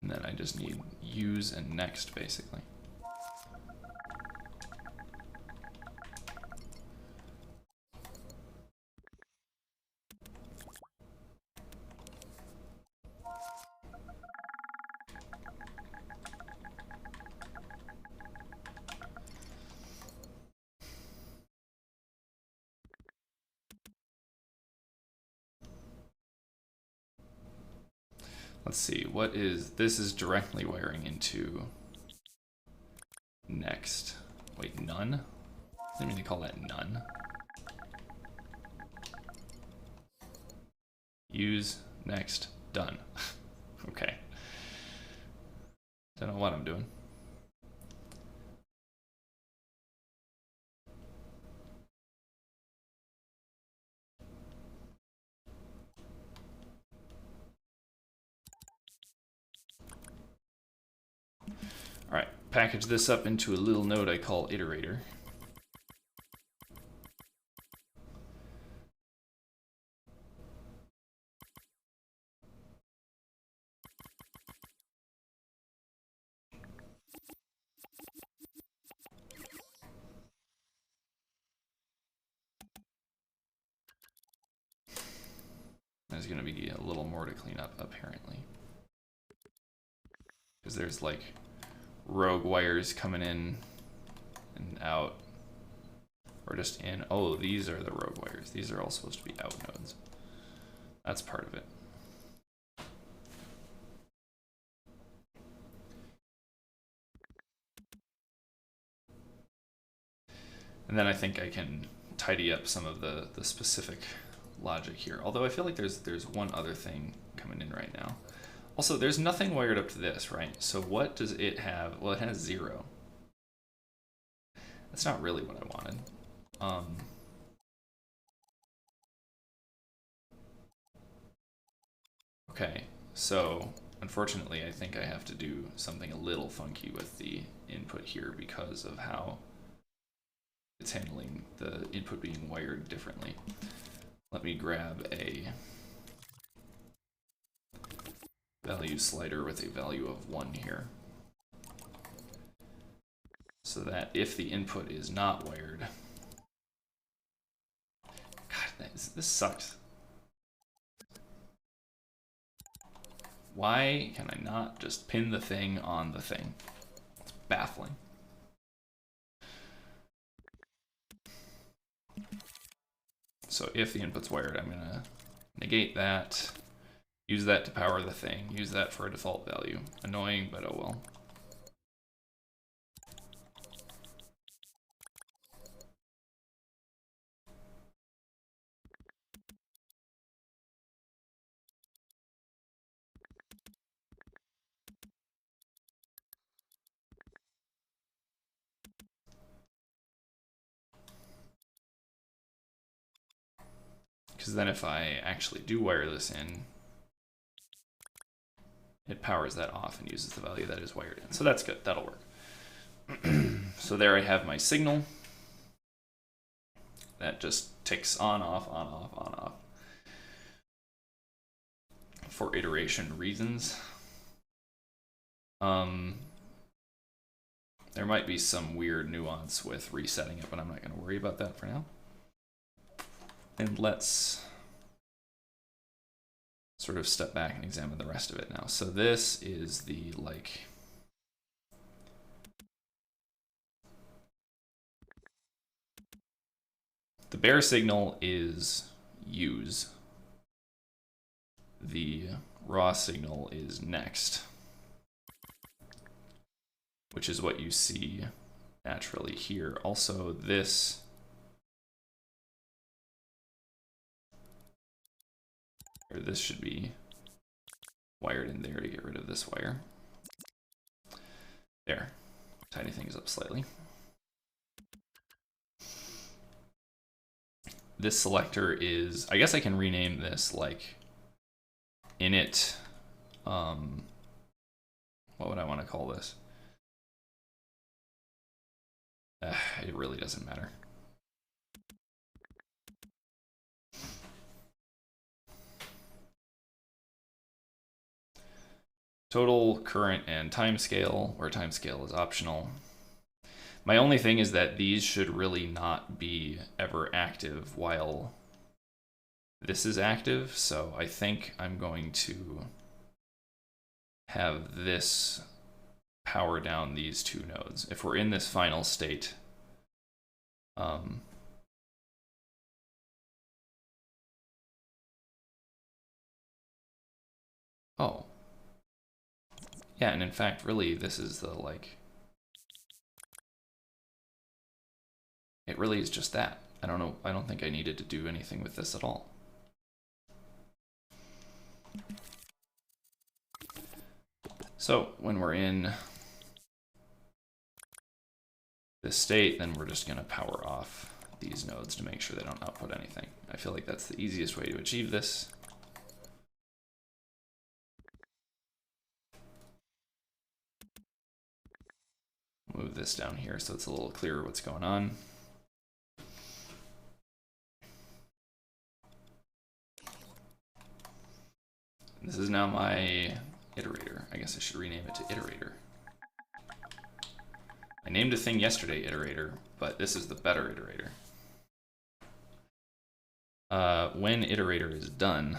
And then I just need use and next, basically. Let's see, what is, this is directly wiring into next. Wait, none? I didn't mean to call that none. Use, next, done. Okay. Don't know what I'm doing. All right, package this up into a little node I call iterator. There's going to be a little more to clean up, apparently. Because there's like rogue wires coming in and out. Or just in. Oh, these are the rogue wires. These are all supposed to be out nodes. That's part of it. And then I think I can tidy up some of the specific logic here. Although I feel like there's one other thing coming in right now. Also, there's nothing wired up to this, right? So what does it have? Well, it has 0. That's not really what I wanted. Okay, so unfortunately I think I have to do something a little funky with the input here because of how it's handling the input being wired differently. Let me grab a value slider with a value of 1 here. So that if the input is not wired... God, this sucks. Why can I not just pin the thing on the thing? It's baffling. So if the input's wired, I'm gonna negate that, use that to power the thing, use that for a default value. Annoying, but oh well. Because then if I actually do wire this in, it powers that off and uses the value that is wired in. So that's good, that'll work. So there I have my signal. That just ticks on, off, on, off, on, off. For iteration reasons. There might be some weird nuance with resetting it, but I'm not going to worry about that for now. And let's sort of step back and examine the rest of it now. So this is the like the bear signal is use. The raw signal is next, which is what you see naturally here. Also, this should be wired in there to get rid of this wire. There, tidy things up slightly. This selector is, I guess I can rename this like init, what would I want to call this? It really doesn't matter. Total, current, and timescale, where timescale is optional. My only thing is that these should really not be ever active while this is active, so I think I'm going to have this power down these two nodes. If we're in this final state, oh. Yeah, and in fact, really, this is the, like, it really is just that. I don't know, I don't think I needed to do anything with this at all. So when we're in this state, then we're just gonna power off these nodes to make sure they don't output anything. I feel like that's the easiest way to achieve this. Move this down here so it's a little clearer what's going on. This is now my iterator. I guess I should rename it to iterator. I named a thing yesterday iterator, but this is the better iterator. When iterator is done,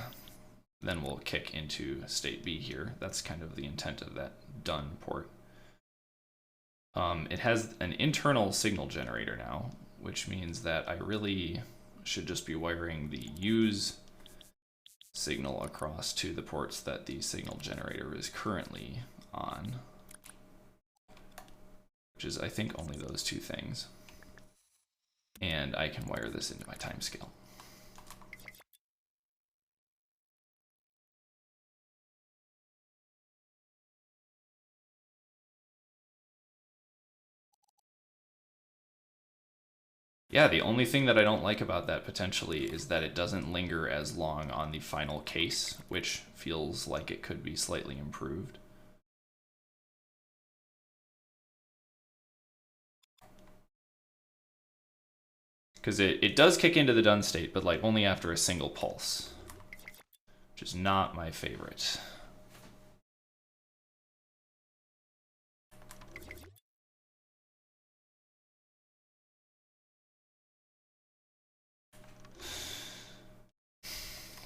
then we'll kick into state B here. That's kind of the intent of that done port. It has an internal signal generator now, which means that I really should just be wiring the use signal across to the ports that the signal generator is currently on, which is, I think, only those two things. And I can wire this into my timescale. Yeah, the only thing that I don't like about that potentially is that it doesn't linger as long on the final case, which feels like it could be slightly improved. Because it does kick into the done state, but like only after a single pulse, which is not my favorite.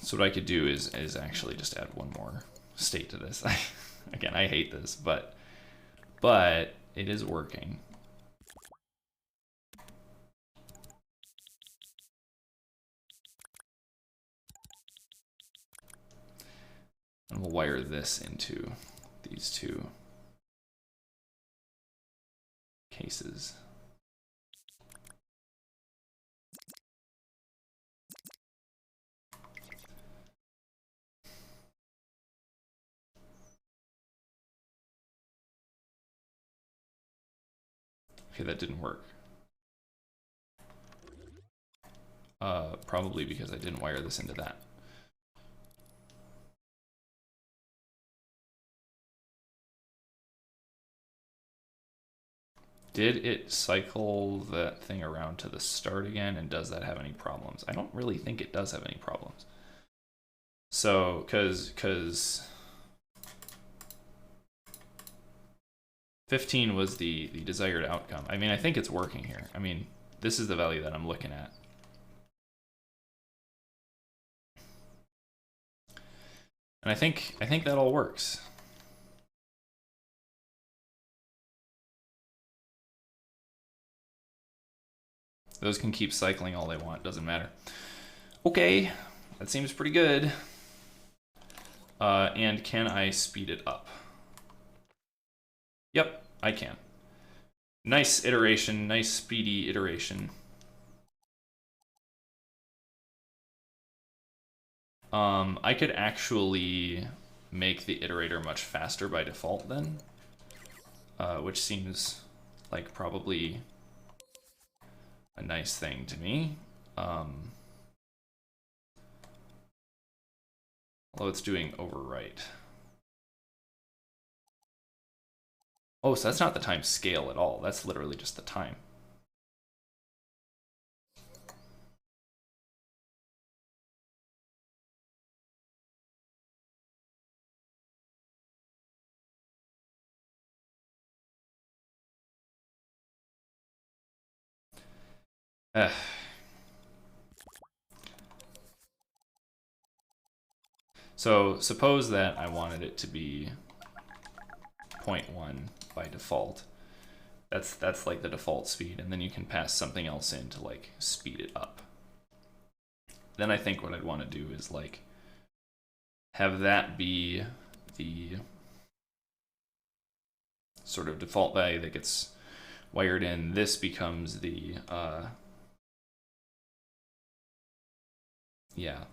So what I could do is actually just add one more state to this. Again, I hate this, but it is working. And we'll wire this into these two cases. Okay, that didn't work. Probably because I didn't wire this into that. Did it cycle that thing around to the start again, and does that have any problems? I don't really think it does have any problems. So, because 15 was the desired outcome. I mean, I think it's working here. I mean, this is the value that I'm looking at. And I think that all works. Those can keep cycling all they want, doesn't matter. Okay, that seems pretty good. And can I speed it up? Yep, I can. Nice iteration, nice speedy iteration. I could actually make the iterator much faster by default then, which seems like probably a nice thing to me. Although it's doing overwrite. Oh, so that's not the time scale at all. That's literally just the time. So suppose that I wanted it to be 0.1 by default. That's like the default speed, and then you can pass something else in to like speed it up. Then I think what I'd want to do is like have that be the sort of default value that gets wired in. This becomes the yeah.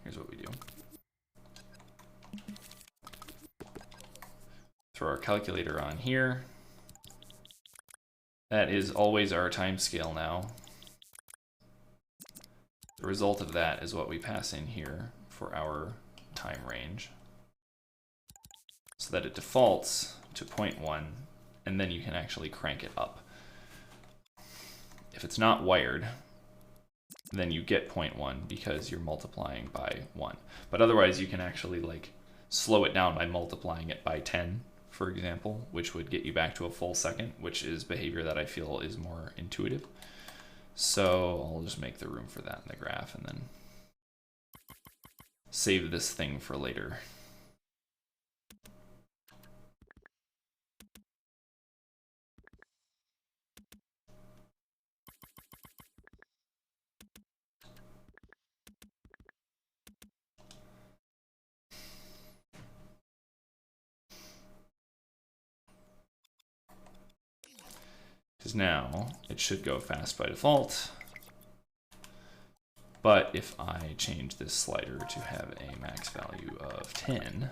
Here's what we do. Throw our calculator on here. That is always our time scale now. The result of that is what we pass in here for our time range, so that it defaults to 0.1, and then you can actually crank it up. If it's not wired, then you get 0.1 because you're multiplying by 1. But otherwise, you can actually like slow it down by multiplying it by 10, for example, which would get you back to a full second, which is behavior that I feel is more intuitive. So I'll just make the room for that in the graph and then save this thing for later. Because now it should go fast by default. But if I change this slider to have a max value of 10,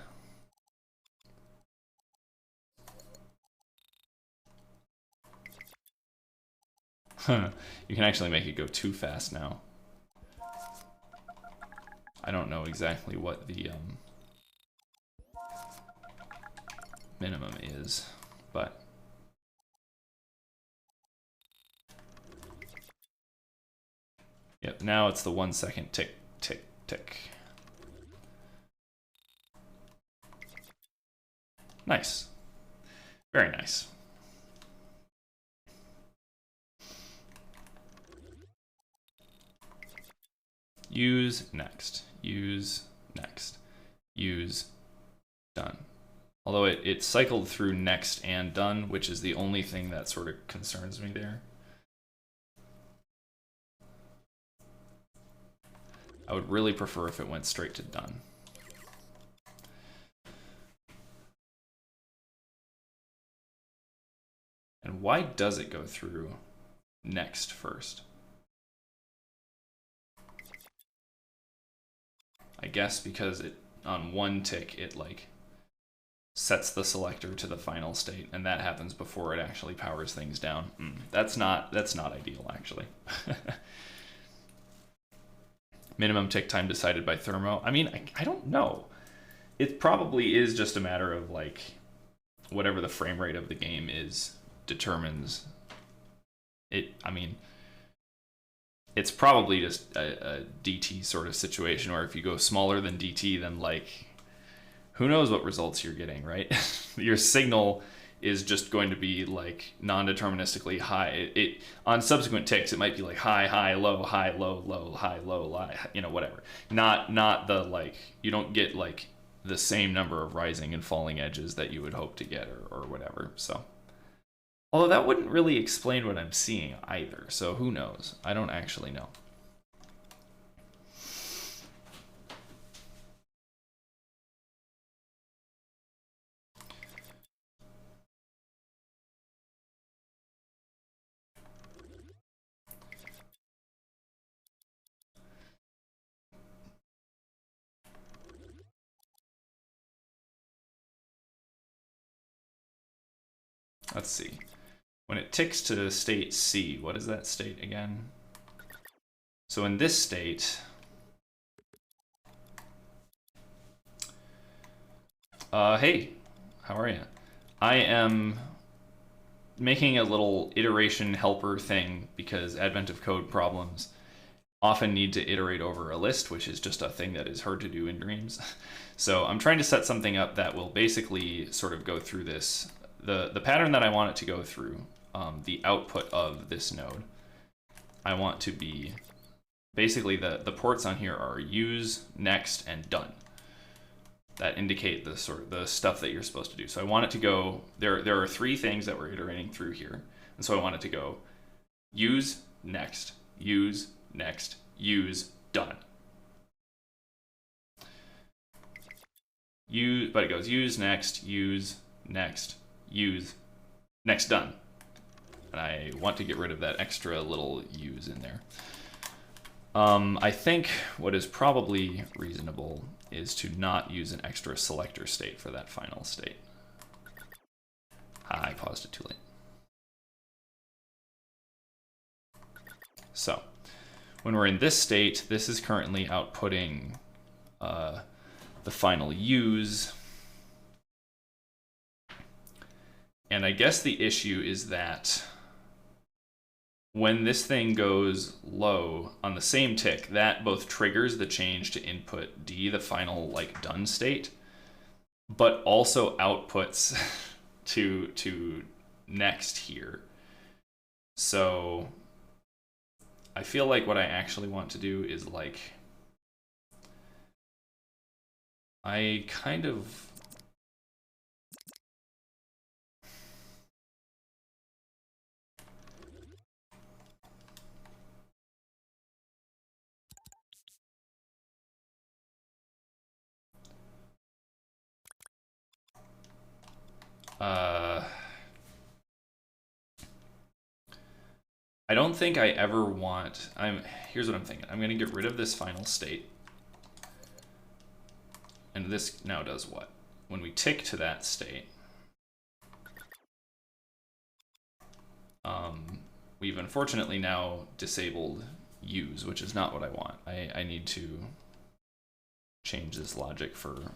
you can actually make it go too fast now. I don't know exactly what the minimum is, but yep, now it's the 1 second tick, tick, tick. Nice. Very nice. Use next, use next, use done. Although it cycled through next and done, which is the only thing that sort of concerns me there. I would really prefer if it went straight to done. And why does it go through next first? I guess because it on one tick it like sets the selector to the final state, and that happens before it actually powers things down. That's not ideal, actually. Minimum tick time decided by thermo. I mean, I don't know. It probably is just a matter of like whatever the frame rate of the game is determines it. I mean, it's probably just a DT sort of situation, or if you go smaller than DT, then like who knows what results you're getting, right? Your signal is just going to be like non-deterministically high. It on subsequent ticks, it might be like high, high, low, high, low, low, high, low, high, you know, whatever. Not the like, you don't get like the same number of rising and falling edges that you would hope to get or whatever. So, although that wouldn't really explain what I'm seeing either. So who knows? I don't actually know. Let's see. When it ticks to state C, what is that state again? So in this state, hey, how are you? I am making a little iteration helper thing because advent of code problems often need to iterate over a list, which is just a thing that is hard to do in Dreams. So I'm trying to set something up that will basically sort of go through this. The pattern that I want it to go through the output of this node, I want to be, basically the ports on here are use, next, and done. That indicate the stuff that you're supposed to do. So I want it to go, there are 3 things that we're iterating through here. And so I want it to go use, next, use, next, use, done. But it goes use, next, use, next, done. And I want to get rid of that extra little use in there. I think what is probably reasonable is to not use an extra selector state for that final state. I paused it too late. So when we're in this state, this is currently outputting the final use. And I guess the issue is that when this thing goes low on the same tick, that both triggers the change to input D, the final like done state, but also outputs to next here. So I feel like what I actually want to do is like, I kind of I don't think I ever want, here's what I'm thinking. I'm gonna get rid of this final state. And this now does what? When we tick to that state, we've unfortunately now disabled use, which is not what I want. I need to change this logic for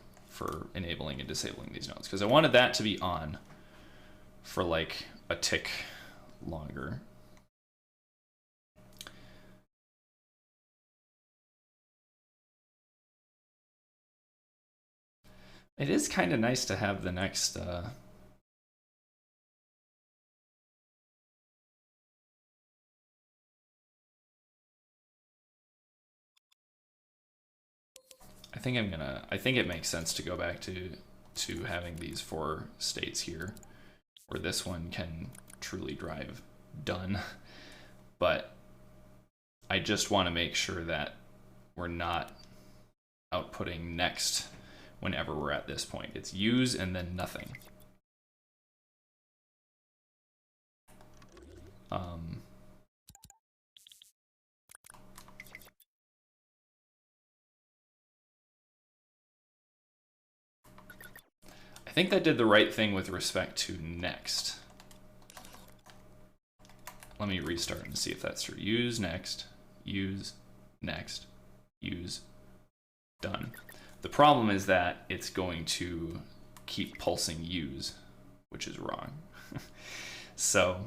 enabling and disabling these nodes, because I wanted that to be on for like a tick longer. It is kind of nice to have the next I think it makes sense to go back to having these 4 states here, where this one can truly drive done. But I just want to make sure that we're not outputting next whenever we're at this point. It's use and then nothing. I think that did the right thing with respect to next. Let me restart and see if that's true. Use, next, use, done. The problem is that it's going to keep pulsing use, which is wrong. So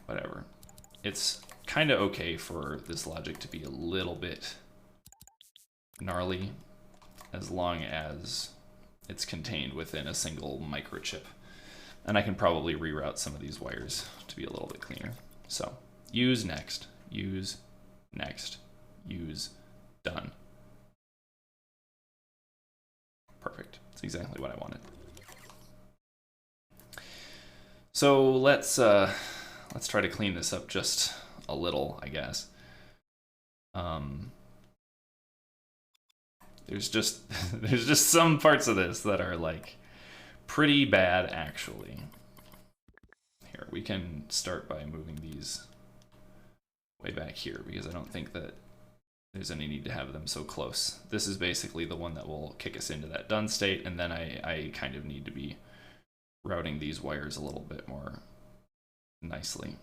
whatever. It's kind of okay for this logic to be a little bit gnarly, as long as it's contained within a single microchip. And I can probably reroute some of these wires to be a little bit cleaner. So use, next, use, done. Perfect. That's exactly what I wanted. So let's try to clean this up just a little, I guess. There's just some parts of this that are like pretty bad, actually. Here, we can start by moving these way back here, because I don't think that there's any need to have them so close. This is basically the one that will kick us into that done state, and then I kind of need to be routing these wires a little bit more nicely.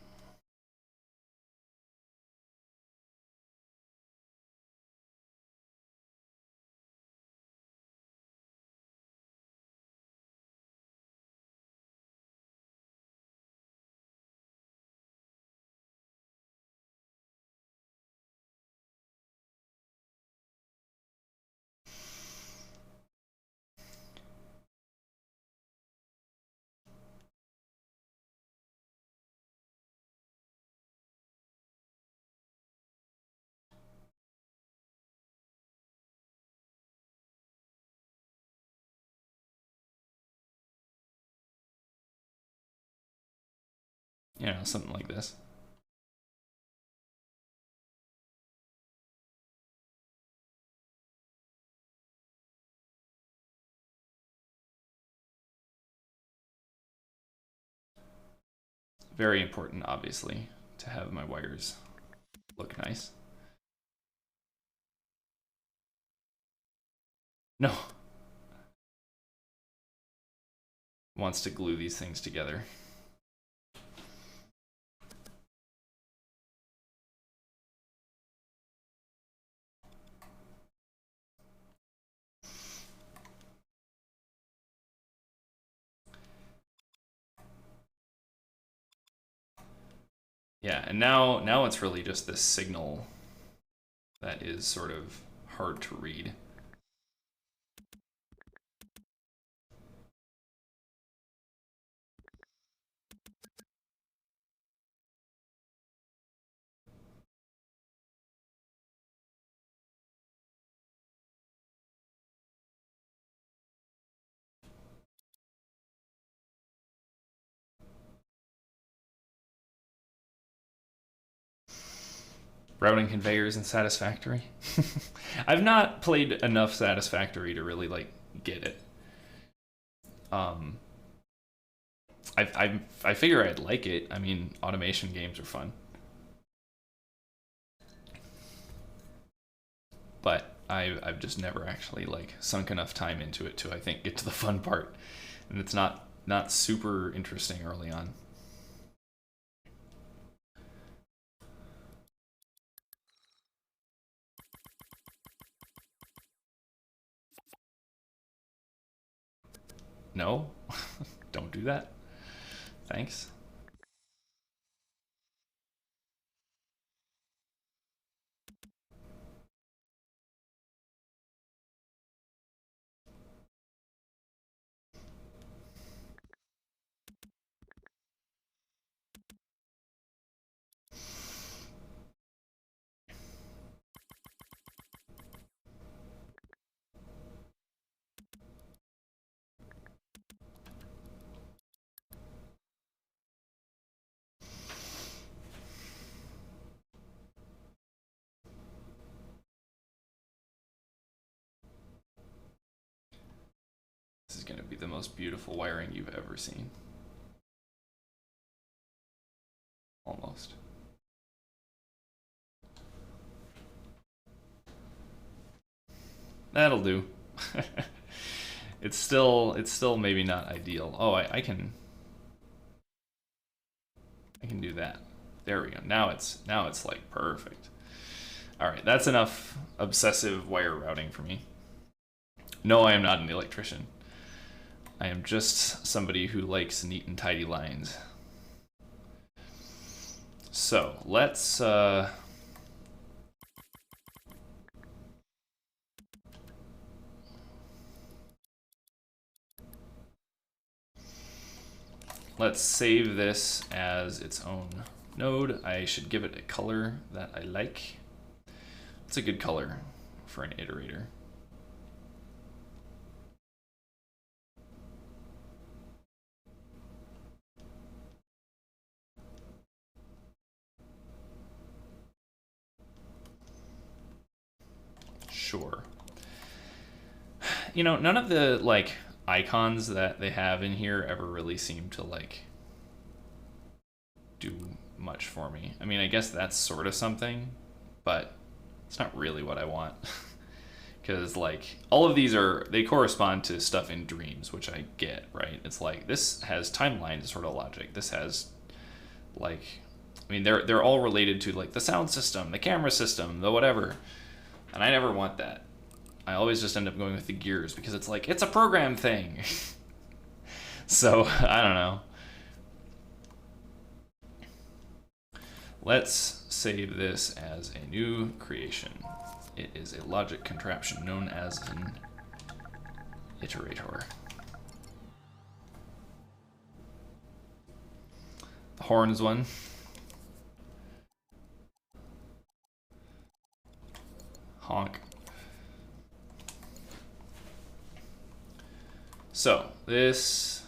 You know, something like this. Very important, obviously, to have my wires look nice. No. Wants to glue these things together. Yeah, and now it's really just this signal that is sort of hard to read. Routing conveyors in Satisfactory. I've not played enough Satisfactory to really like get it. I figure I'd like it. I mean, automation games are fun, but I've just never actually like sunk enough time into it to, I think, get to the fun part, and it's not super interesting early on. No, don't do that. Thanks. This is going to be the most beautiful wiring you've ever seen. Almost. That'll do. It's still maybe not ideal. Oh, I can do that. There we go. Now it's like perfect. All right, that's enough obsessive wire routing for me. No, I am not an electrician. I am just somebody who likes neat and tidy lines. So let's save this as its own node. I should give it a color that I like. What's a good color for an iterator? Sure. You know, none of the like icons that they have in here ever really seem to like do much for me. I mean, I guess that's sort of something, but it's not really what I want. Because like all of these they correspond to stuff in Dreams, which I get, right? It's like this has timeline sort of logic. This has like, I mean, they're all related to like the sound system, the camera system, the whatever, and I never want that. I always just end up going with the gears because it's like it's a program thing. So I don't know. Let's save this as a new creation. It is a logic contraption known as an iterator. The horns one. Honk. So this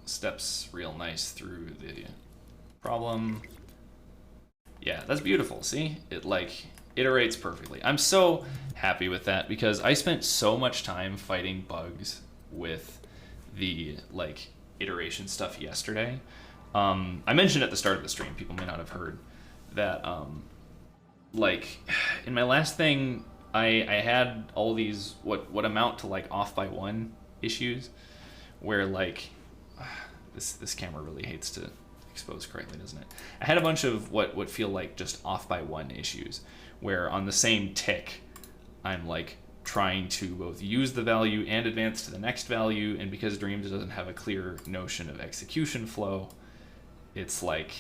steps real nice through the problem. Yeah, that's beautiful. See? It like iterates perfectly. I'm so happy with that because I spent so much time fighting bugs with the like iteration stuff yesterday. I mentioned at the start of the stream, people may not have heard that like in my last thing I had all these what amount to like off by one issues where like this camera really hates to expose correctly, doesn't it? I had a bunch of what feel like just off by one issues where on the same tick I'm like trying to both use the value and advance to the next value, and because Dreams doesn't have a clear notion of execution flow, it's like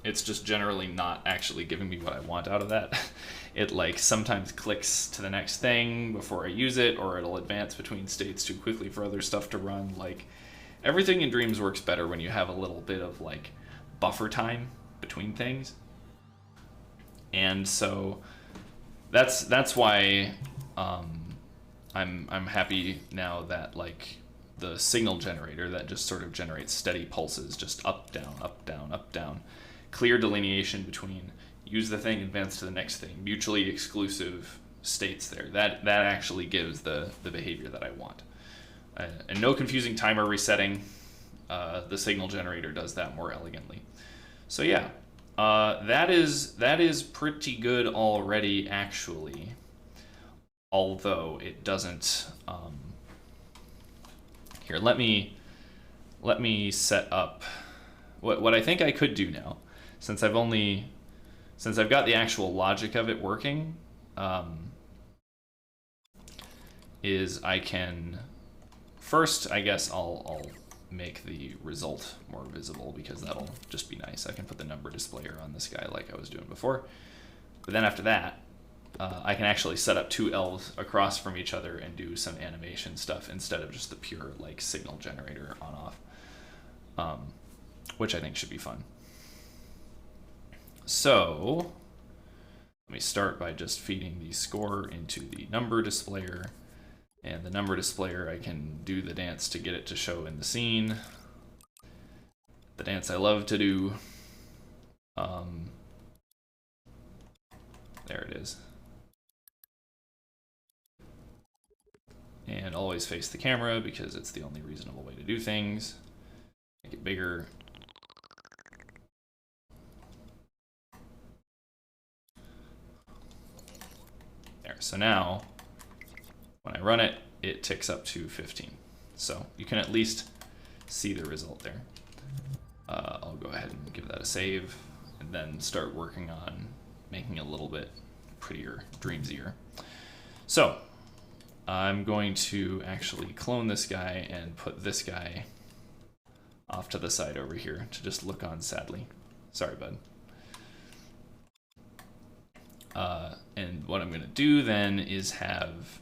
it's just generally not actually giving me what I want out of that. It like sometimes clicks to the next thing before I use it, or it'll advance between states too quickly for other stuff to run. Like everything in Dreams works better when you have a little bit of like buffer time between things. And so that's why I'm happy now that like the signal generator that just sort of generates steady pulses, just up, down, up, down, up, down. Clear delineation between use the thing, advance to the next thing, mutually exclusive states there. That actually gives the behavior that I want. And no confusing timer resetting. The signal generator does that more elegantly. So yeah, that is pretty good already, actually. Although it doesn't. Here, let me set up what I think I could do now, since I've got the actual logic of it working. Is I can first, I guess I'll make the result more visible because that'll just be nice. I can put the number displayer on this guy like I was doing before. But then after that, I can actually set up two elves across from each other and do some animation stuff instead of just the pure like signal generator on off, which I think should be fun. So let me start by just feeding the score into the number displayer. And the number displayer, I can do the dance to get it to show in the scene. The dance I love to do. There it is. And always face the camera because it's the only reasonable way to do things. Make it bigger. There, so now, when I run it, it ticks up to 15. So you can at least see the result there. I'll go ahead and give that a save and then start working on making it a little bit prettier, dreamsier. So I'm going to actually clone this guy and put this guy off to the side over here to just look on sadly. Sorry, bud. And what I'm going to do then is have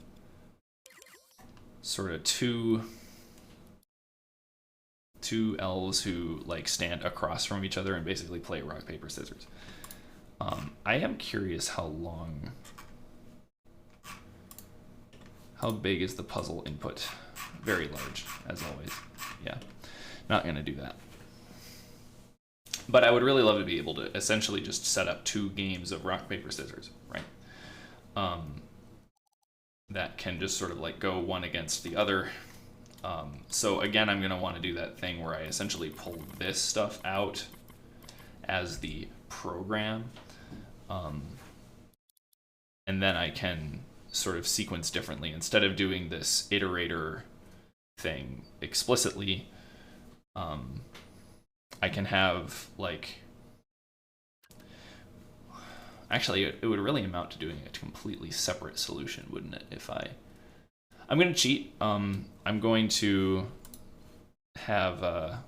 sort of two elves who like stand across from each other and basically play rock, paper, scissors. I am curious how big is the puzzle input? Very large, as always. Yeah, not gonna do that. But I would really love to be able to essentially just set up 2 games of rock, paper, scissors, right? That can just sort of like go one against the other. So again, I'm gonna wanna do that thing where I essentially pull this stuff out as the program. And then I can sort of sequence differently. Instead of doing this iterator thing explicitly, I can have like, actually it would really amount to doing a completely separate solution, wouldn't it? If I'm gonna cheat. I'm going to have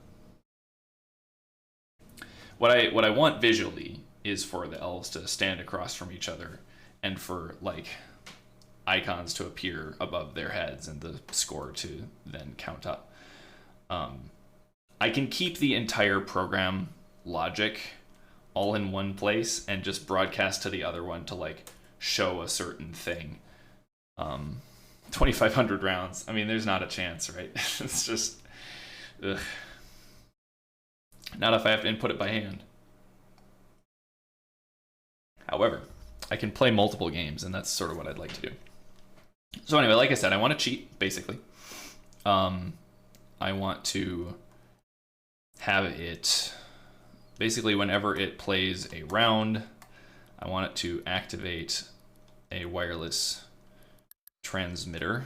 what I want visually is for the elves to stand across from each other and for like icons to appear above their heads and the score to then count up. I can keep the entire program logic all in one place and just broadcast to the other one to like show a certain thing. 2,500 rounds. I mean, there's not a chance, right? It's just, Ugh. Not if I have to input it by hand. However, I can play multiple games, and that's sort of what I'd like to do. So anyway, like I said, I want to cheat, basically. I want to have it, basically whenever it plays a round, I want it to activate a wireless transmitter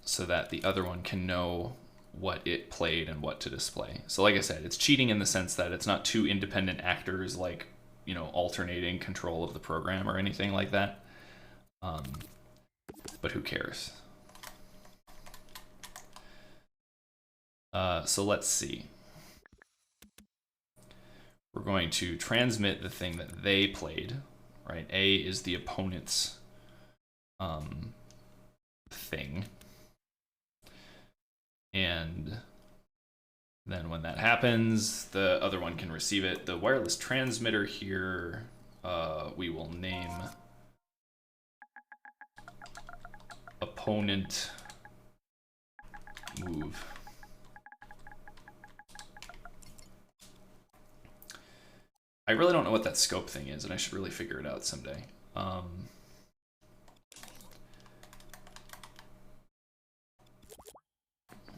so that the other one can know what it played and what to display. So like I said, it's cheating in the sense that it's not two independent actors like, you know, alternating control of the program or anything like that. But who cares? So let's see. We're going to transmit the thing that they played, right? A is the opponent's thing. And then when that happens, the other one can receive it. The wireless transmitter here, we will name opponent move. I really don't know what that scope thing is, and I should really figure it out someday.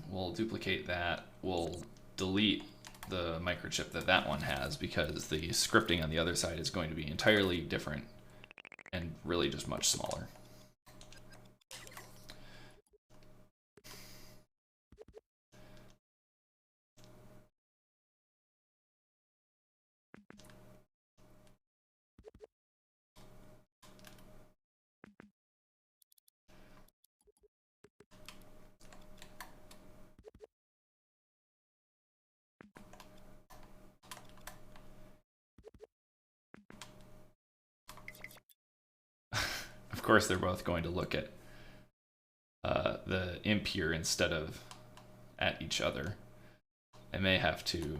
We'll duplicate that. We'll delete the microchip that one has because the scripting on the other side is going to be entirely different and really just much smaller. Of course, they're both going to look at the imp here instead of at each other. I may have to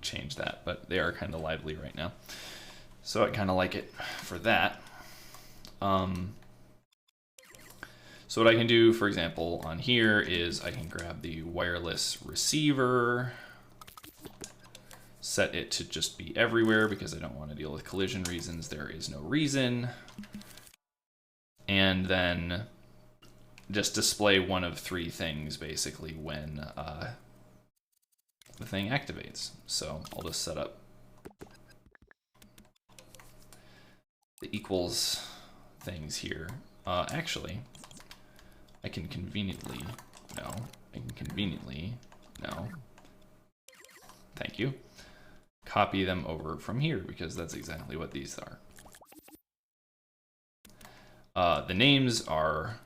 change that, but they are kind of lively right now. So I kind of like it for that. So what I can do, for example, on here is I can grab the wireless receiver, set it to just be everywhere because I don't want to deal with collision reasons. There is no reason. And then just display one of three things basically when the thing activates. So I'll just set up the equals things here. Actually, I can conveniently, no, thank you, copy them over from here because that's exactly what these are. The names are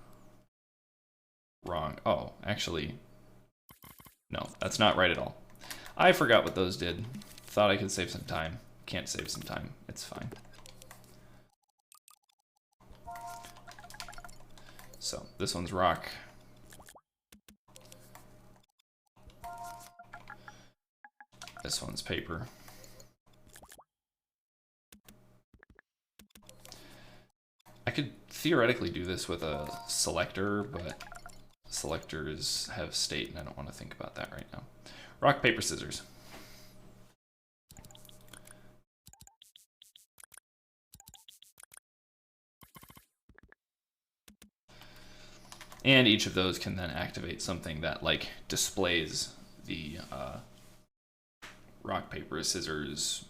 wrong. Oh, actually, no, that's not right at all. I forgot what those did. Thought I could save some time. Can't save some time. It's fine. So this one's rock. This one's paper. I could theoretically do this with a selector, but selectors have state and I don't want to think about that right now. Rock, paper, scissors. And each of those can then activate something that like displays the rock, paper, scissors.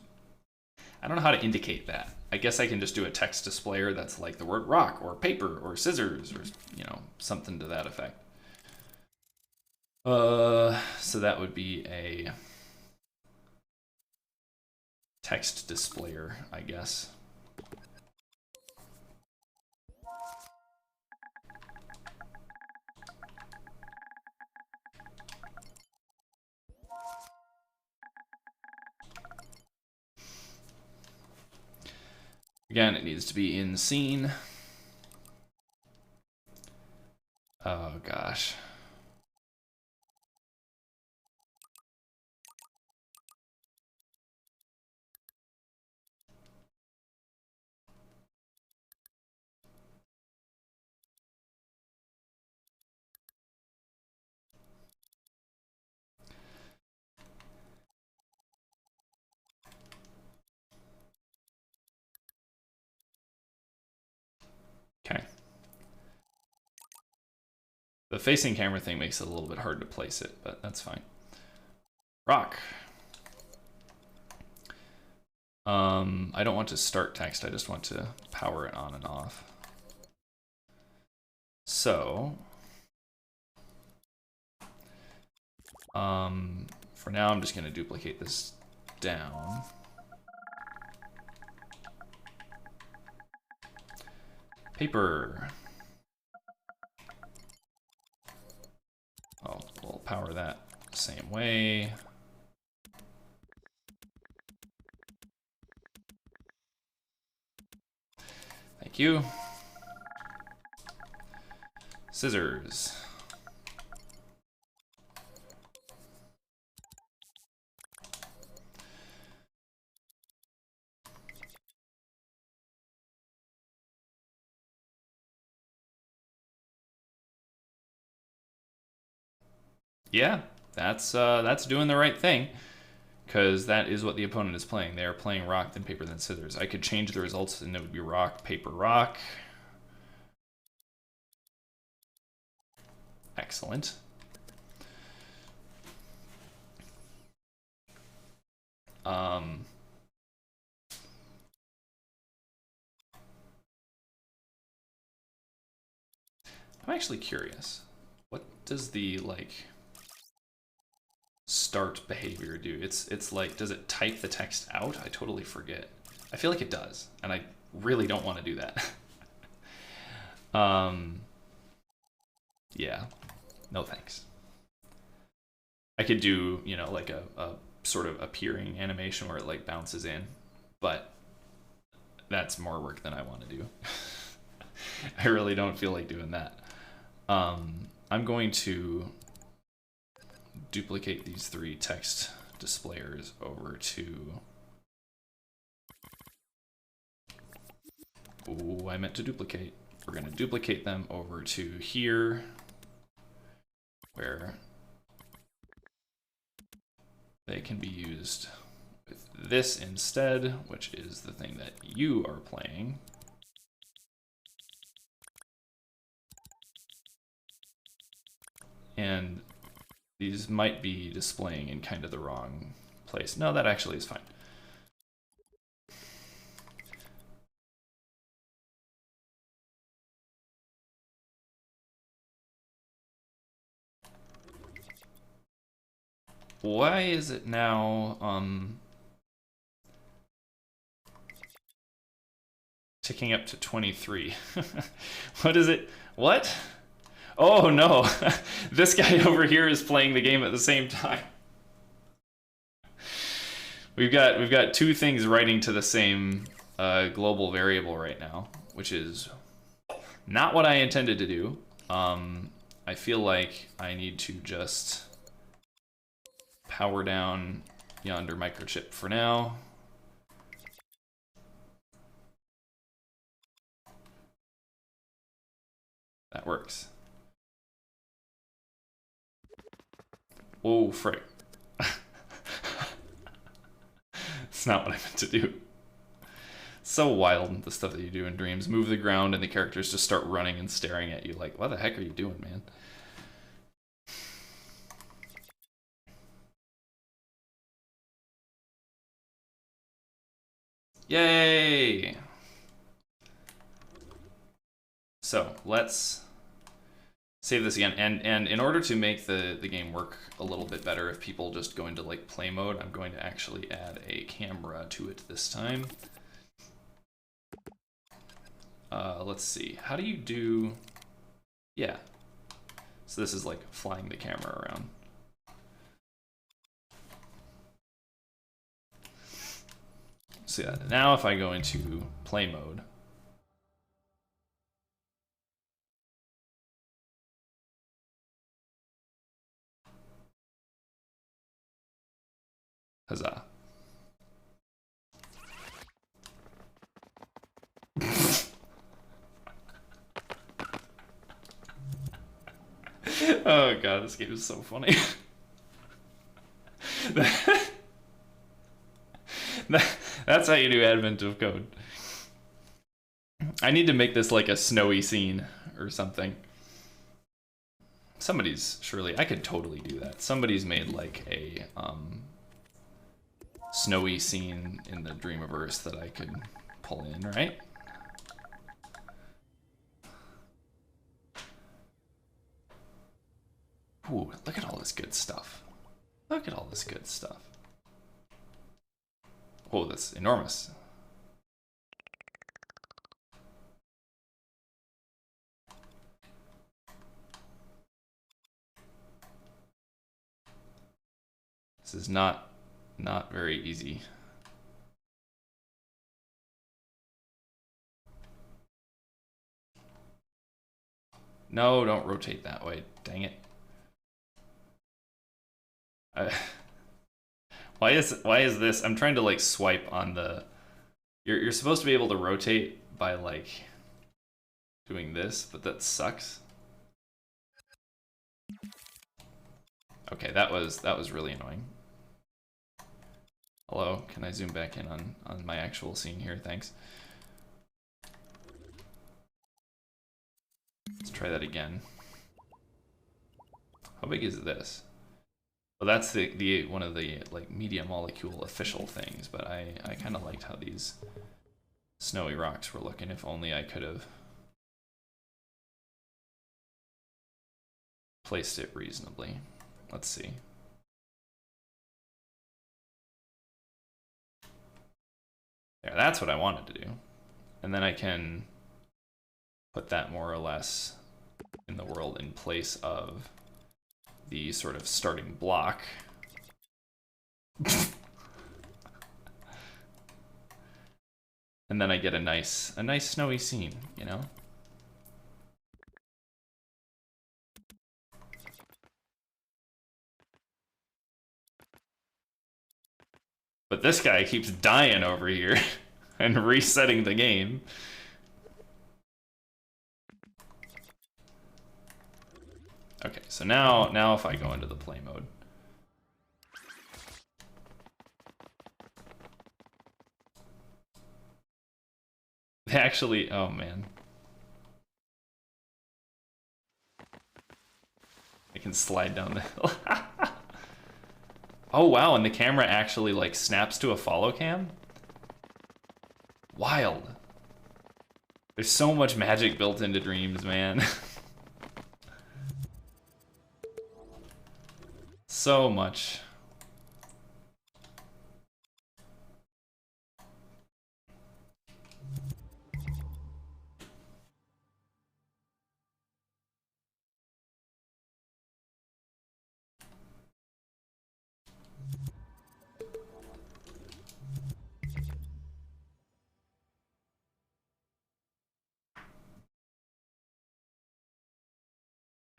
I don't know how to indicate that. I guess I can just do a text displayer that's like the word rock or paper or scissors or, you know, something to that effect. So that would be a text displayer, I guess. Again, it needs to be in scene. Oh gosh. The facing camera thing makes it a little bit hard to place it, but that's fine. Rock. I don't want to start text, I just want to power it on and off. So, for now I'm just gonna duplicate this down. Paper. Oh, we'll power that the same way. Thank you. Scissors. Yeah, that's doing the right thing, because that is what the opponent is playing. They are playing rock, then paper, then scissors. I could change the results and it would be rock, paper, rock. Excellent. I'm actually curious. What does the start behavior do? It's like, does it type the text out? I totally forget. I feel like it does, and I really don't want to do that. Yeah, no thanks. I could do, you know, like a sort of appearing animation where it like bounces in, but that's more work than I want to do. I really don't feel like doing that. I'm going to duplicate these 3 text displayers over to... Ooh, I meant to duplicate. We're going to duplicate them over to here, where they can be used with this instead, which is the thing that you are playing. And these might be displaying in kind of the wrong place. No, that actually is fine. Why is it now ticking up to 23? What is it? What? Oh no, this guy over here is playing the game at the same time. We've got 2 things writing to the same global variable right now, which is not what I intended to do. I feel like I need to just power down yonder microchip for now. That works. Oh, frick. It's not what I meant to do. So wild, the stuff that you do in dreams. Move the ground and the characters just start running and staring at you like, what the heck are you doing, man? Yay! So let's save this again, and in order to make the game work a little bit better, if people just go into like play mode, I'm going to actually add a camera to it this time. Let's see, how do you do, yeah, so this is like flying the camera around. So yeah, now if I go into play mode, huzzah. Oh god, this game is so funny. That's how you do advent of code. I need to make this like a snowy scene or something. Somebody's, surely, I could totally do that. Somebody's made like a snowy scene in the Dreamiverse that I could pull in, right? Ooh, look at all this good stuff. Look at all this good stuff. Oh, that's enormous. This is not very easy. No, don't rotate that way. Dang it. Why is this? I'm trying to like swipe on the. You're supposed to be able to rotate by like doing this, but that sucks. Okay, that was really annoying. Hello, can I zoom back in on my actual scene here? Thanks. Let's try that again. How big is this? Well, that's the one of the like media molecule official things, but I kind of liked how these snowy rocks were looking. If only I could have placed it reasonably. Let's see. There, that's what I wanted to do. And then I can put that more or less in the world in place of the sort of starting block. And then I get a nice snowy scene, you know? But this guy keeps dying over here and resetting the game. Okay, so now if I go into the play mode. They actually, oh man. I can slide down the hill. Oh wow, and the camera actually like snaps to a follow cam? Wild. There's so much magic built into Dreams, man. So much.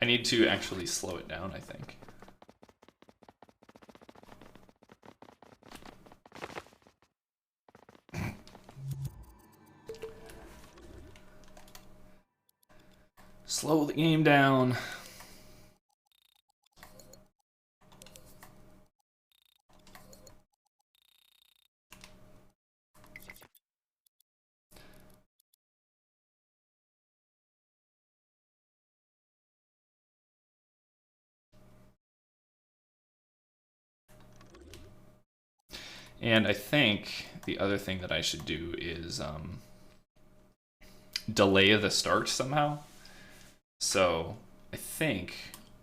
I need to actually slow it down, I think. Slow the game down. And I think the other thing that I should do is delay the start somehow. So I think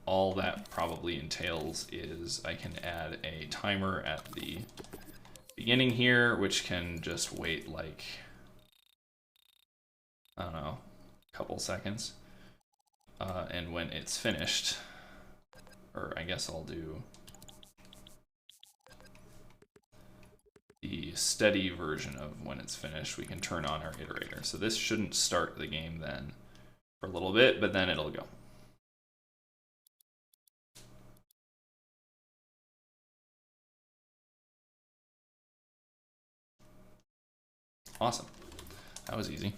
all that probably entails is I can add a timer at the beginning here, which can just wait like, I don't know, a couple seconds. And when it's finished, or I guess I'll do the steady version of when it's finished, we can turn on our iterator. So this shouldn't start the game then for a little bit, but then it'll go. Awesome. That was easy.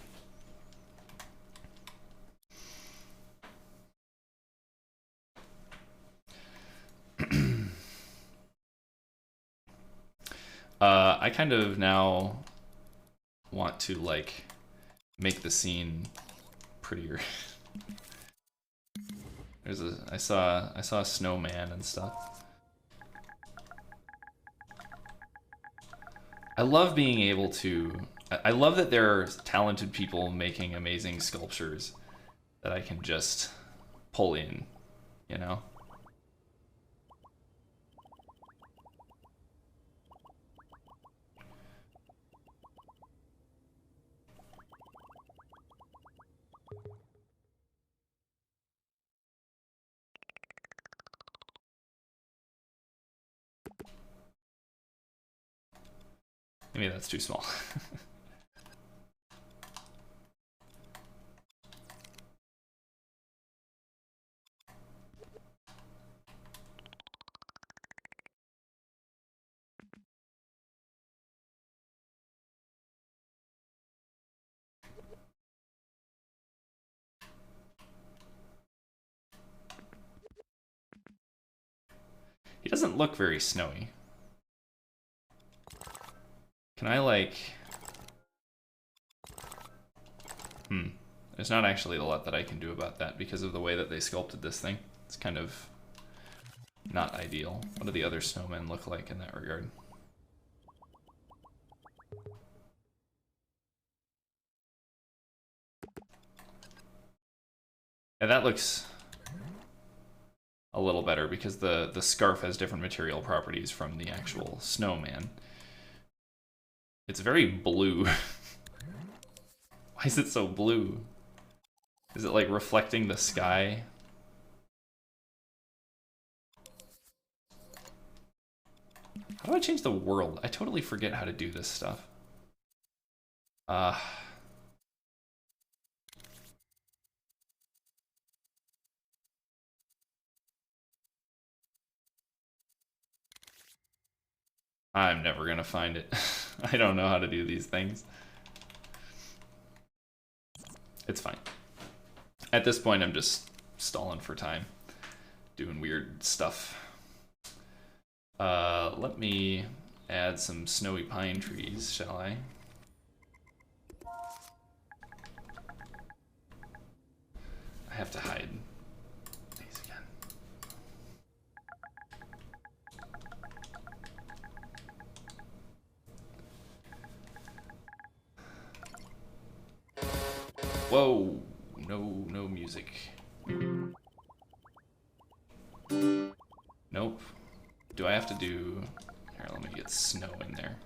I kind of now want to like make the scene prettier. I saw a snowman and stuff. I love being able to. I love that there are talented people making amazing sculptures that I can just pull in, you know? Maybe that's too small. He doesn't look very snowy. Can I, like... There's not actually a lot that I can do about that because of the way that they sculpted this thing. It's kind of not ideal. What do the other snowmen look like in that regard? Yeah, that looks a little better because the scarf has different material properties from the actual snowman. It's very blue. Why is it so blue? Is it like reflecting the sky? How do I change the world? I totally forget how to do this stuff. I'm never gonna find it. I don't know how to do these things. It's fine. At this point, I'm just stalling for time, doing weird stuff. Let me add some snowy pine trees, shall I? I have to hide these again. Whoa, no music. Nope. Do I have to do... Here, let me get snow in there.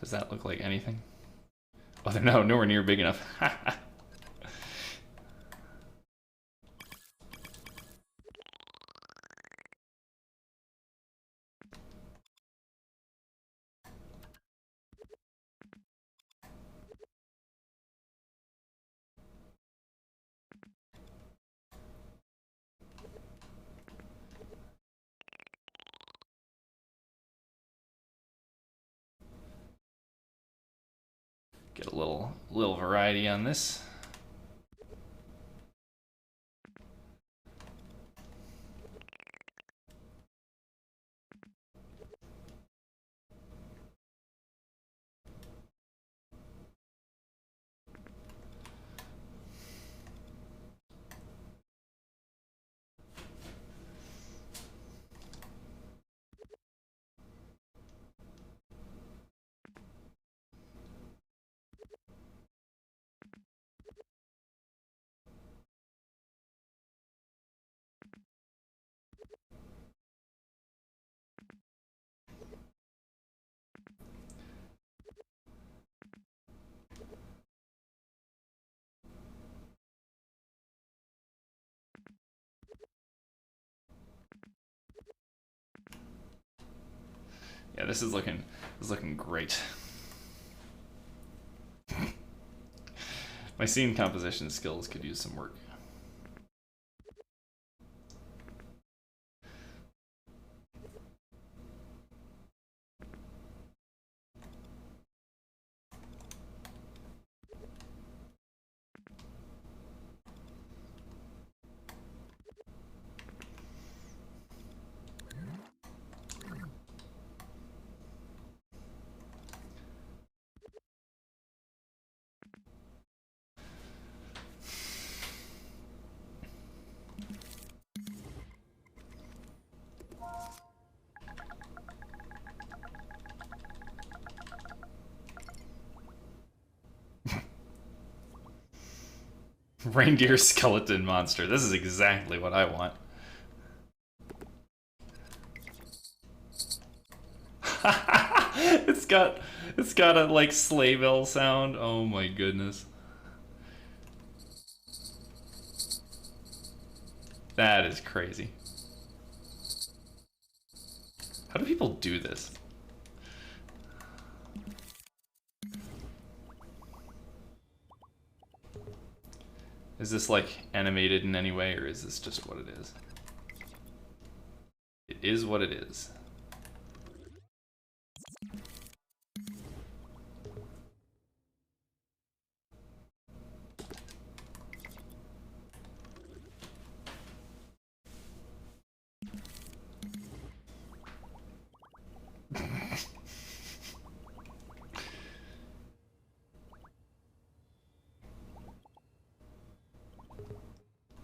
Does that look like anything? Oh, they're nowhere near big enough. Get a little variety on this. Yeah, this is looking great. My scene composition skills could use some work. Reindeer skeleton monster. This is exactly what I want. it's got a like sleigh bell sound. Oh my goodness. That is crazy. How do people do this? Is this like animated in any way, or is this just what it is? It is what it is.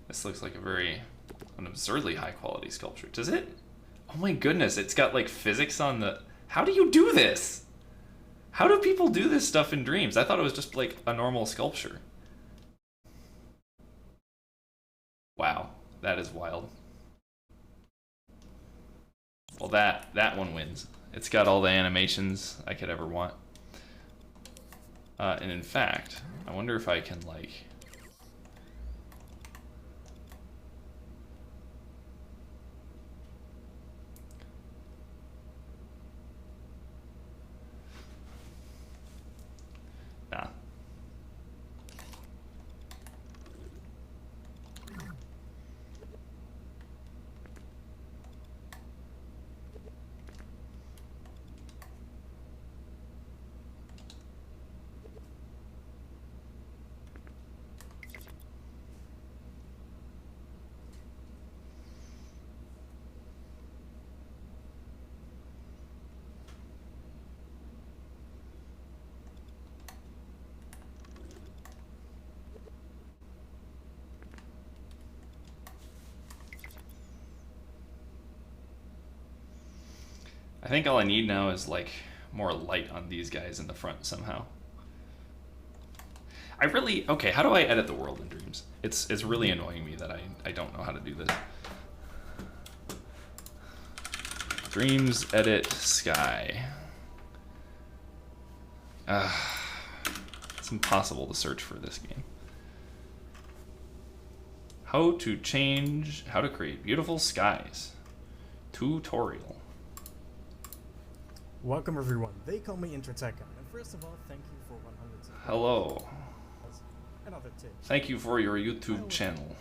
This looks like an absurdly high quality sculpture. Does it? Oh my goodness, it's got like physics on the... How do you do this? How do people do this stuff in Dreams? I thought it was just like a normal sculpture. Wow, that is wild. Well, that one wins. It's got all the animations I could ever want. And in fact, I wonder if I can like... Nah. I think all I need now is like more light on these guys in the front somehow. Okay, how do I edit the world in Dreams? It's really annoying me that I don't know how to do this. Dreams edit sky. It's impossible to search for this game. How to create beautiful skies. Tutorial. Welcome everyone. They call me Intrateka, and first of all, thank you for 100 subscribers. Hello. Another tip. Thank you for your YouTube channel.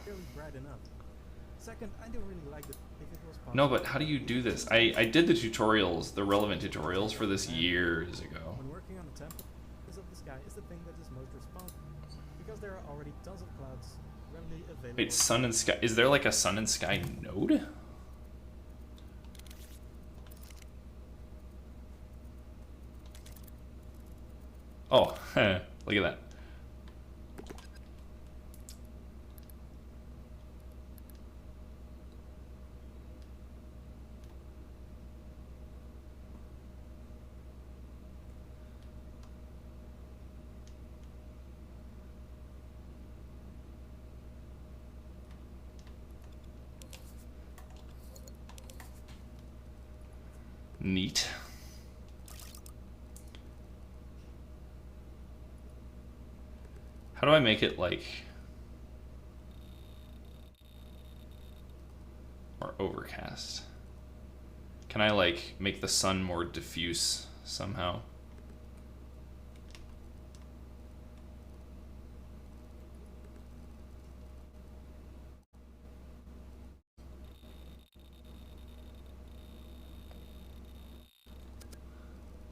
Second, I don't really like it if it was No, but how do you do this? I did the tutorials, the relevant tutorials for this years ago. When working on a template, is of the sky is the thing that is most responsive, because there are already tons of clouds readily available. Wait, sun and sky. Is there like a sun and sky node? Oh, look at that. Neat. How do I make it like more overcast? Can I like make the sun more diffuse somehow?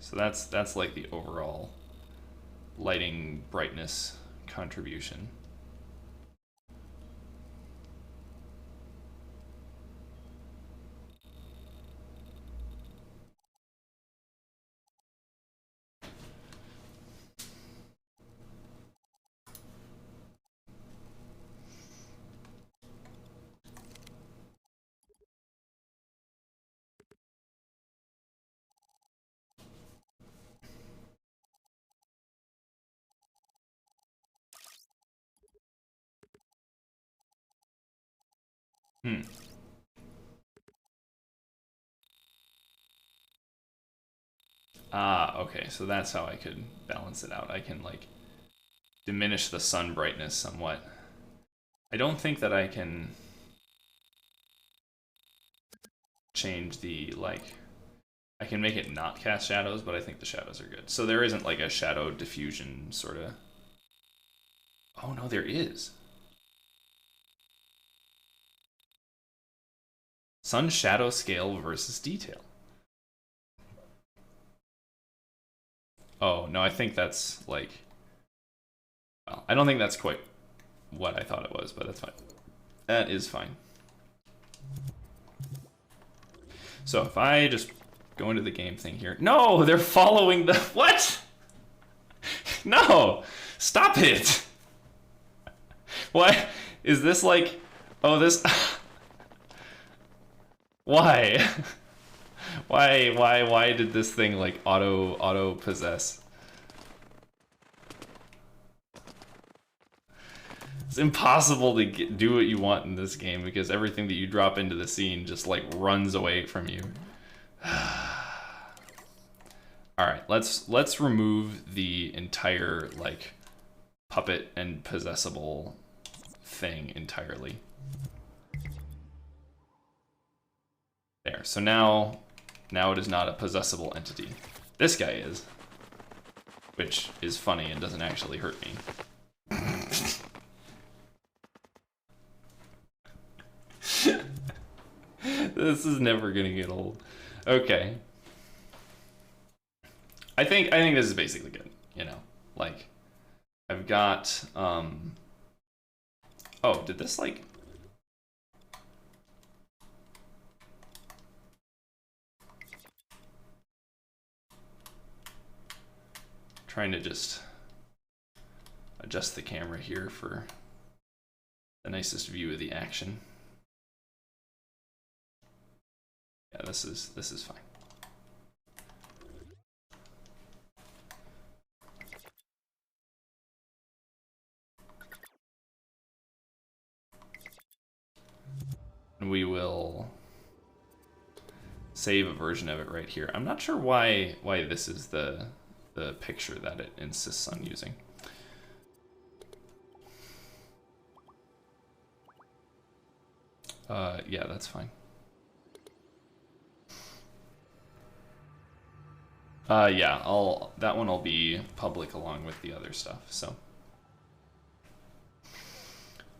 So that's like the overall lighting brightness contribution. Ah, okay, so that's how I could balance it out. I can, like, diminish the sun brightness somewhat. I don't think that I can change the, like, I can make it not cast shadows, but I think the shadows are good. So there isn't, like, a shadow diffusion sort of... Oh, no, there is. Sun shadow scale versus detail. Oh, no, I think that's, like... Well, I don't think that's quite what I thought it was, but that's fine. That is fine. So if I just go into the game thing here... No, they're following the... What? No! Stop it! What? Is this like... Oh, this... Why? Why did this thing like auto possess? It's impossible to do what you want in this game because everything that you drop into the scene just like runs away from you. All right, let's remove the entire like puppet and possessible thing entirely. There. So now it is not a possessible entity. This guy is, which is funny and doesn't actually hurt me. This is never gonna get old. Okay. I think this is basically good, you know. Like I've got oh, did this like trying to just adjust the camera here for the nicest view of the action. Yeah, this is fine. And we will save a version of it right here. I'm not sure why this is the picture that it insists on using. Yeah, that's fine. Yeah, that one will be public along with the other stuff, so.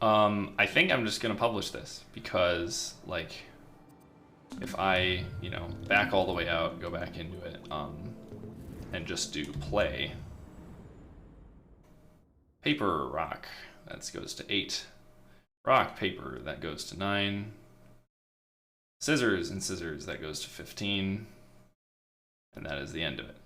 I think I'm just gonna publish this because, like, if I, you know, back all the way out, go back into it, and just do play. Paper, rock, that goes to 8. Rock, paper, that goes to 9. Scissors and scissors, that goes to 15. And that is the end of it.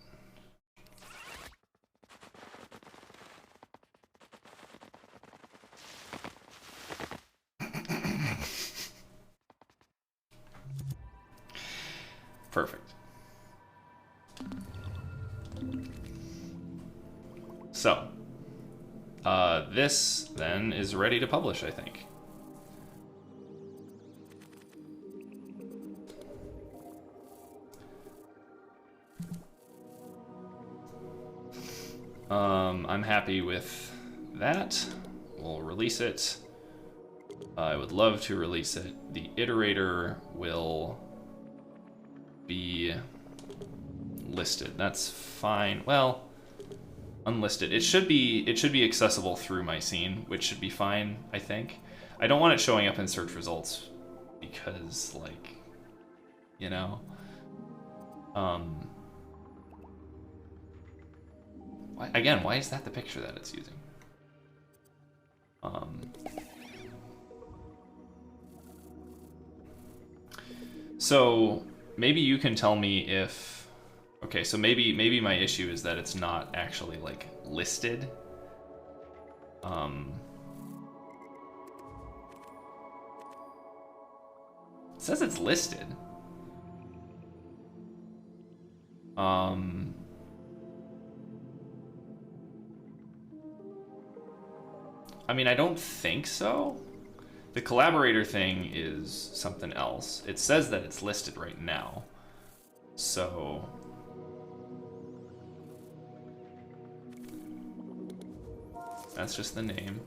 Perfect. So, this then is ready to publish, I think. I'm happy with that. We'll release it. I would love to release it. The iterator will be listed. That's fine. Well, unlisted. It should be accessible through my scene, which should be fine, I think. I don't want it showing up in search results because, like, you know, Again, why is that the picture that it's using? So maybe you can tell me if... Okay, so maybe my issue is that it's not actually, like, listed. It says it's listed. I mean, I don't think so. The collaborator thing is something else. It says that it's listed right now. So... That's just the name.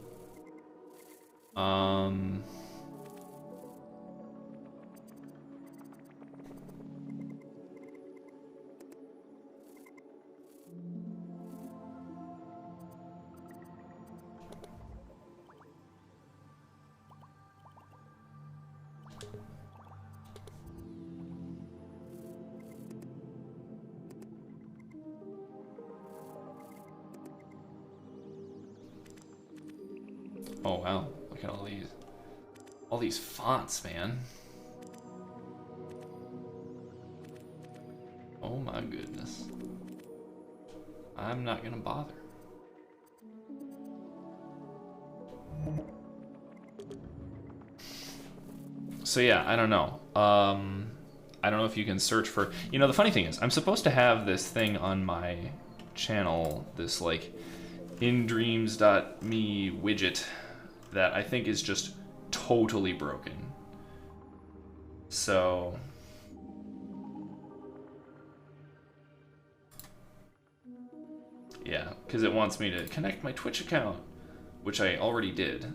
Oh wow, look at all these fonts, man. Oh my goodness. I'm not gonna bother. So yeah, I don't know. I don't know if you can search for... You know, the funny thing is, I'm supposed to have this thing on my channel, this like indreams.me widget that I think is just totally broken. So... Yeah, because it wants me to connect my Twitch account, which I already did.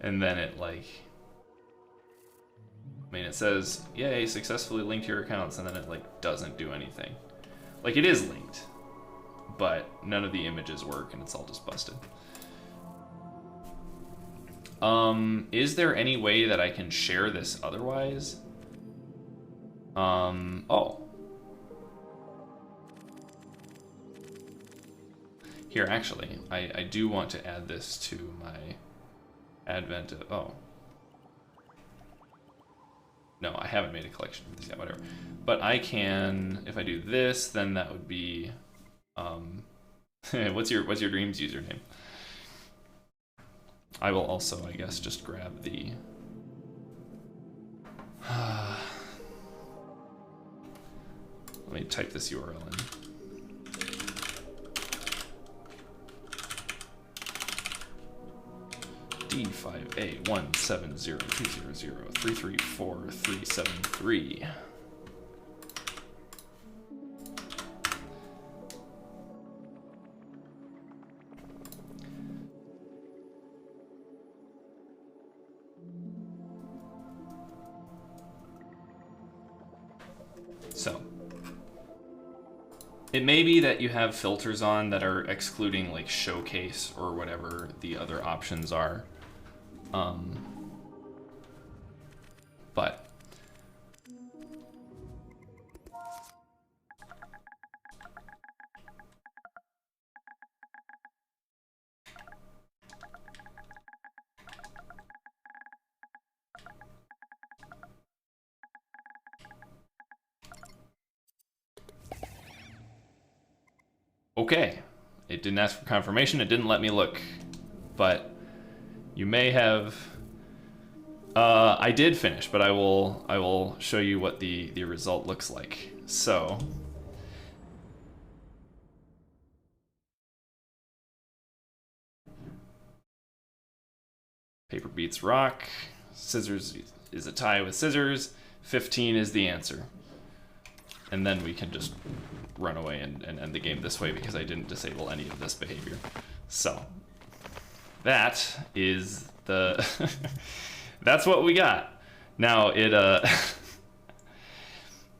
And then it like... I mean, it says, yay, successfully linked your accounts, and then it like doesn't do anything. Like, it is linked, but none of the images work, and it's all just busted. Is there any way that I can share this otherwise? Oh. Here, actually, I do want to add this to my Advent of... Oh. No, I haven't made a collection of this yet, whatever. But I can, if I do this, then that would be... what's your Dreams username? I will also, I guess, just grab the... Let me type this URL in. D5A1702003343373. So, it may be that you have filters on that are excluding like showcase or whatever the other options are. But okay, it didn't ask for confirmation, it didn't let me look, but you may have... I did finish, but I will show you what the result looks like. So... Paper beats rock, scissors is a tie with scissors, 15 is the answer. And then we can just run away and end the game this way because I didn't disable any of this behavior. So, that is the... That's what we got. Now, it...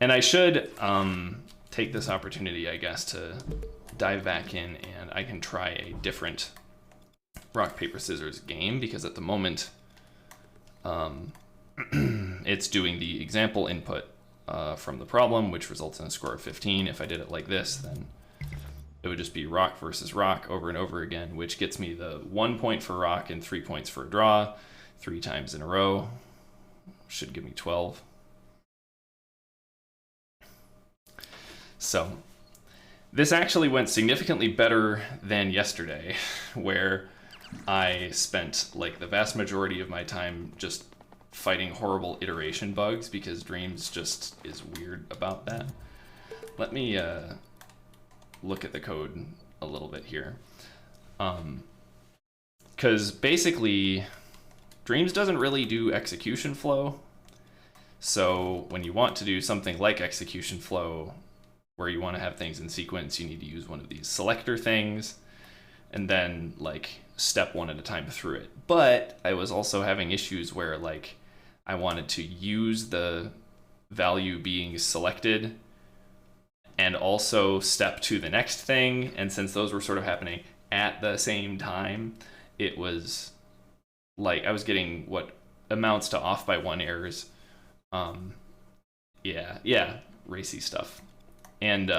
And I should take this opportunity, I guess, to dive back in and I can try a different rock, paper, scissors game because at the moment, it's doing the example input from the problem, which results in a score of 15. If I did it like this, then it would just be rock versus rock over and over again, which gets me the 1 point for rock and 3 points for a draw 3 times in a row. Should give me 12. So this actually went significantly better than yesterday, where I spent like the vast majority of my time just fighting horrible iteration bugs, because Dreams just is weird about that. Let me look at the code a little bit here. Because basically, Dreams doesn't really do execution flow. So when you want to do something like execution flow, where you want to have things in sequence, you need to use one of these selector things, and then like step one at a time through it. But I was also having issues where like I wanted to use the value being selected and also step to the next thing. And since those were sort of happening at the same time, it was like I was getting what amounts to off by 1 errors. Yeah, racy stuff. And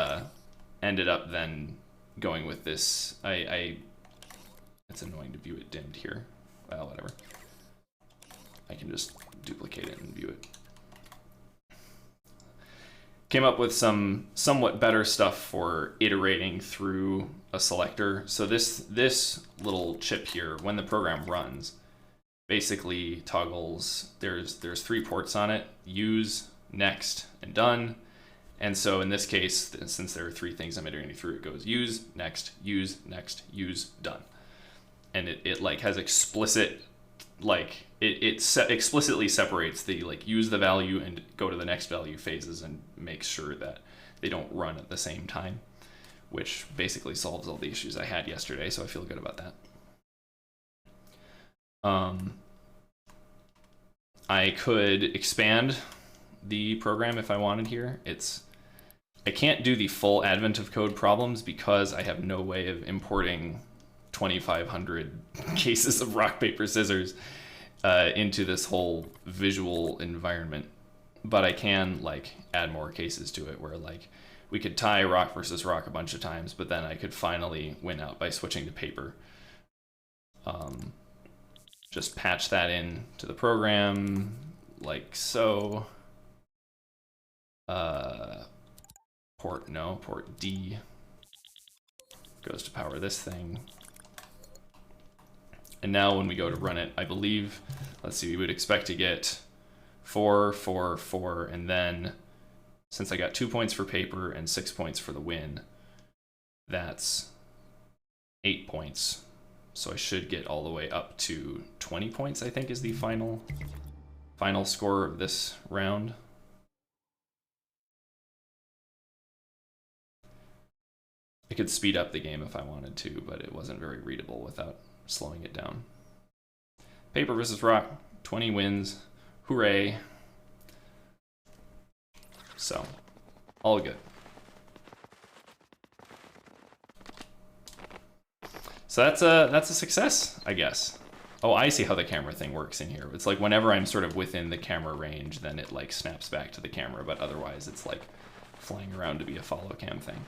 ended up then going with this. It's annoying to view it dimmed here. Well, whatever. I can just duplicate it and view it. Came up with some somewhat better stuff for iterating through a selector. So this little chip here, when the program runs, basically toggles, there's 3 ports on it: use, next, and done. And so in this case, since there are 3 things I'm iterating through, it goes use, next, use, done. And it like has explicit, like it explicitly separates the like use the value and go to the next value phases, and makes sure that they don't run at the same time, which basically solves all the issues I had yesterday. So I feel good about that. I could expand the program if I wanted here. I can't do the full advent of code problems because I have no way of importing 2,500 cases of rock, paper, scissors into this whole visual environment. But I can like add more cases to it, where like we could tie rock versus rock a bunch of times, but then I could finally win out by switching to paper. Just patch that in to the program like so. Port D goes to power this thing. And now when we go to run it, I believe, let's see, we would expect to get 4, 4, 4, and then since I got 2 points for paper and 6 points for the win, that's 8 points. So I should get all the way up to 20 points, I think is the final score of this round. I could speed up the game if I wanted to, but it wasn't very readable without slowing it down. Paper versus rock, 20 wins, hooray. So, all good. So that's a success, I guess. Oh, I see how the camera thing works in here. It's like whenever I'm sort of within the camera range, then it like snaps back to the camera, but otherwise it's like flying around to be a follow cam thing.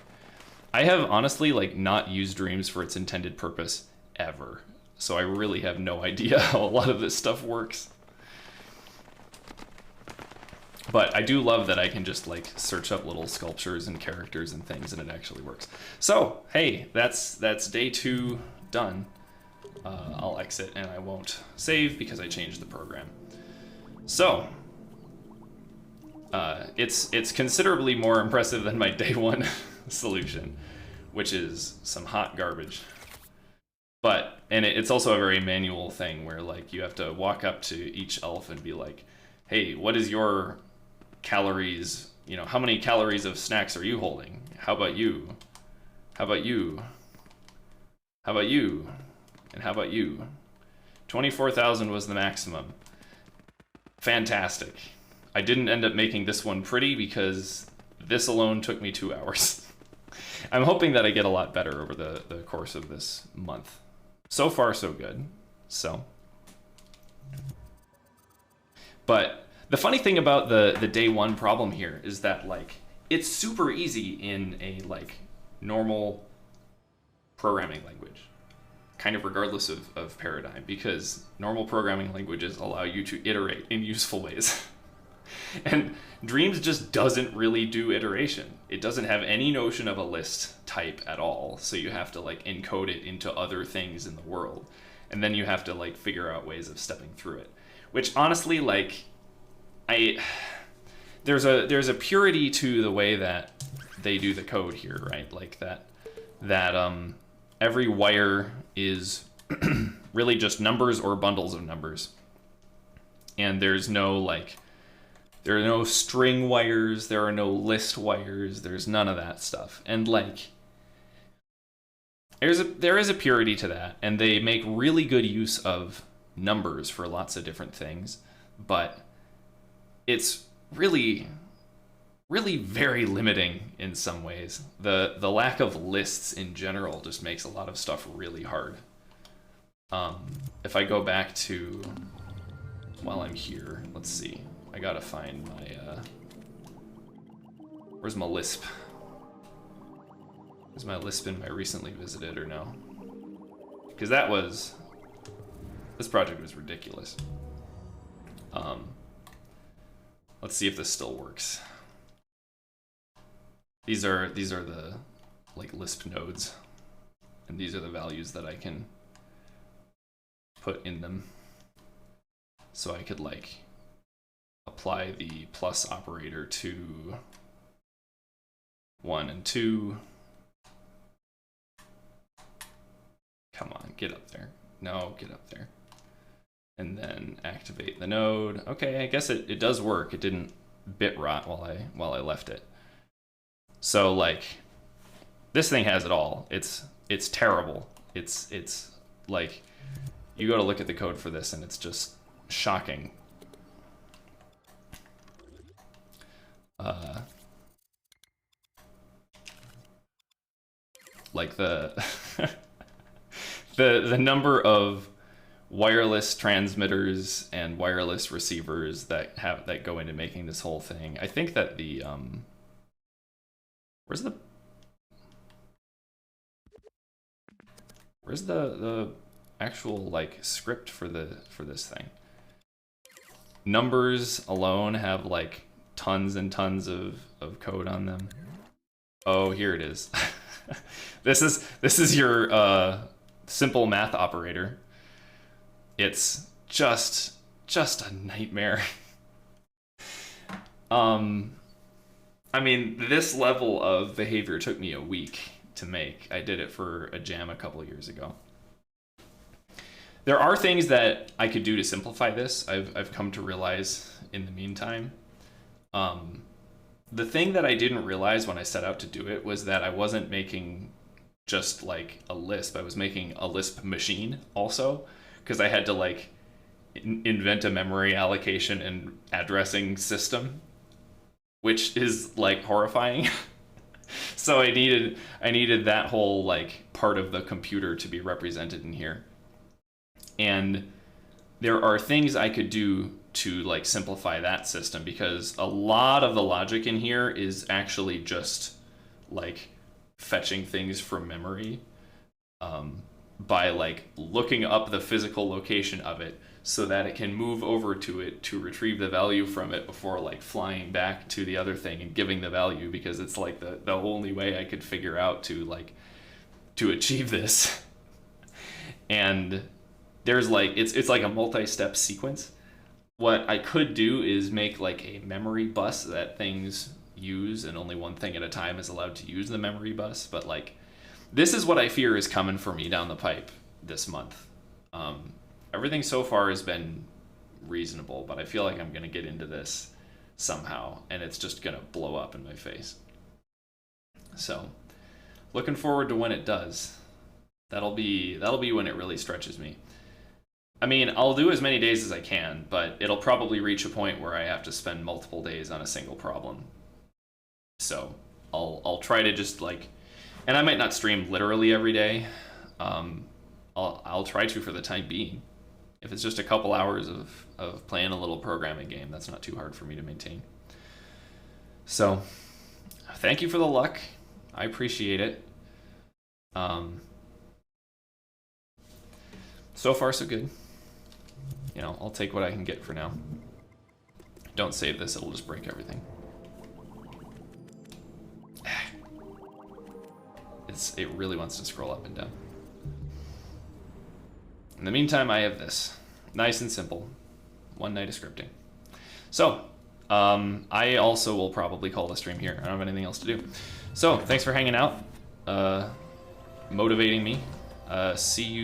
I have honestly like not used Dreams for its intended purpose ever. So I really have no idea how a lot of this stuff works. But I do love that I can just like search up little sculptures and characters and things, and it actually works. So, hey, that's day 2 done. I'll exit and I won't save because I changed the program. So, it's considerably more impressive than my day 1 solution, which is some hot garbage. But, and it's also a very manual thing where like you have to walk up to each elf and be like, hey, what is your calories, you know, how many calories of snacks are you holding? How about you? How about you? How about you? And how about you? 24,000 was the maximum. Fantastic. I didn't end up making this one pretty because this alone took me 2 hours. I'm hoping that I get a lot better over the course of this month. So far, so good. So. But the funny thing about the day 1 problem here is that like it's super easy in a like normal programming language, kind of regardless of paradigm, because normal programming languages allow you to iterate in useful ways. And Dreams just doesn't really do iteration. It doesn't have any notion of a list type at all, so you have to like encode it into other things in the world, and then you have to like figure out ways of stepping through it, which honestly, like, there's a purity to the way that they do the code here, right? Like that every wire is really just numbers or bundles of numbers, and there's no like, there are no string wires, there are no list wires, there's none of that stuff. And like, there is a purity to that, and they make really good use of numbers for lots of different things, but it's really very limiting in some ways. The lack of lists in general just makes a lot of stuff really hard. If I go back to, while I'm here, let's see. I gotta find my, where's my Lisp? Is my Lisp in my recently visited or no? Because this project was ridiculous. Let's see if this still works. These are the like Lisp nodes, and these are the values that I can put in them. So I could like apply the plus operator to 1 and 2. Come on, get up there. No, get up there. And then activate the node. Okay, I guess it does work. It didn't bit rot while I left it. So like, this thing has it all. It's terrible. It's like, you go to look at the code for this and it's just shocking. Like the the number of wireless transmitters and wireless receivers that go into making this whole thing. I think that the where's the actual like script for this thing? Numbers alone have like tons and tons of code on them. Oh, here it is. This is your simple math operator. It's just a nightmare. I mean, this level of behavior took me a week to make. I did it for a jam a couple years ago. There are things that I could do to simplify this. I've come to realize in the meantime. The thing that I didn't realize when I set out to do it was that I wasn't making just like a Lisp. I was making a Lisp machine also, because I had to like invent a memory allocation and addressing system, which is like horrifying. So I needed that whole like part of the computer to be represented in here. And there are things I could do to like simplify that system, because a lot of the logic in here is actually just like fetching things from memory by like looking up the physical location of it so that it can move over to it to retrieve the value from it before like flying back to the other thing and giving the value, because it's like the only way I could figure out to achieve this. And there's like it's like a multi-step sequence. What I could do is make like a memory bus that things use, and only one thing at a time is allowed to use the memory bus. But like, this is what I fear is coming for me down the pipe this month. Everything so far has been reasonable, but I feel like I'm gonna get into this somehow, and it's just gonna blow up in my face. So, looking forward to when it does. That'll be when it really stretches me. I mean, I'll do as many days as I can, but it'll probably reach a point where I have to spend multiple days on a single problem. So I'll try to just like, and I might not stream literally every day. I'll try to for the time being. If it's just a couple hours of playing a little programming game, that's not too hard for me to maintain. So thank you for the luck. I appreciate it. So far, so good. You know, I'll take what I can get for now. Don't save this, it'll just break everything. It really wants to scroll up and down. In the meantime, I have this. Nice and simple. One night of scripting. So, I also will probably call the stream here. I don't have anything else to do. So, thanks for hanging out, motivating me. See you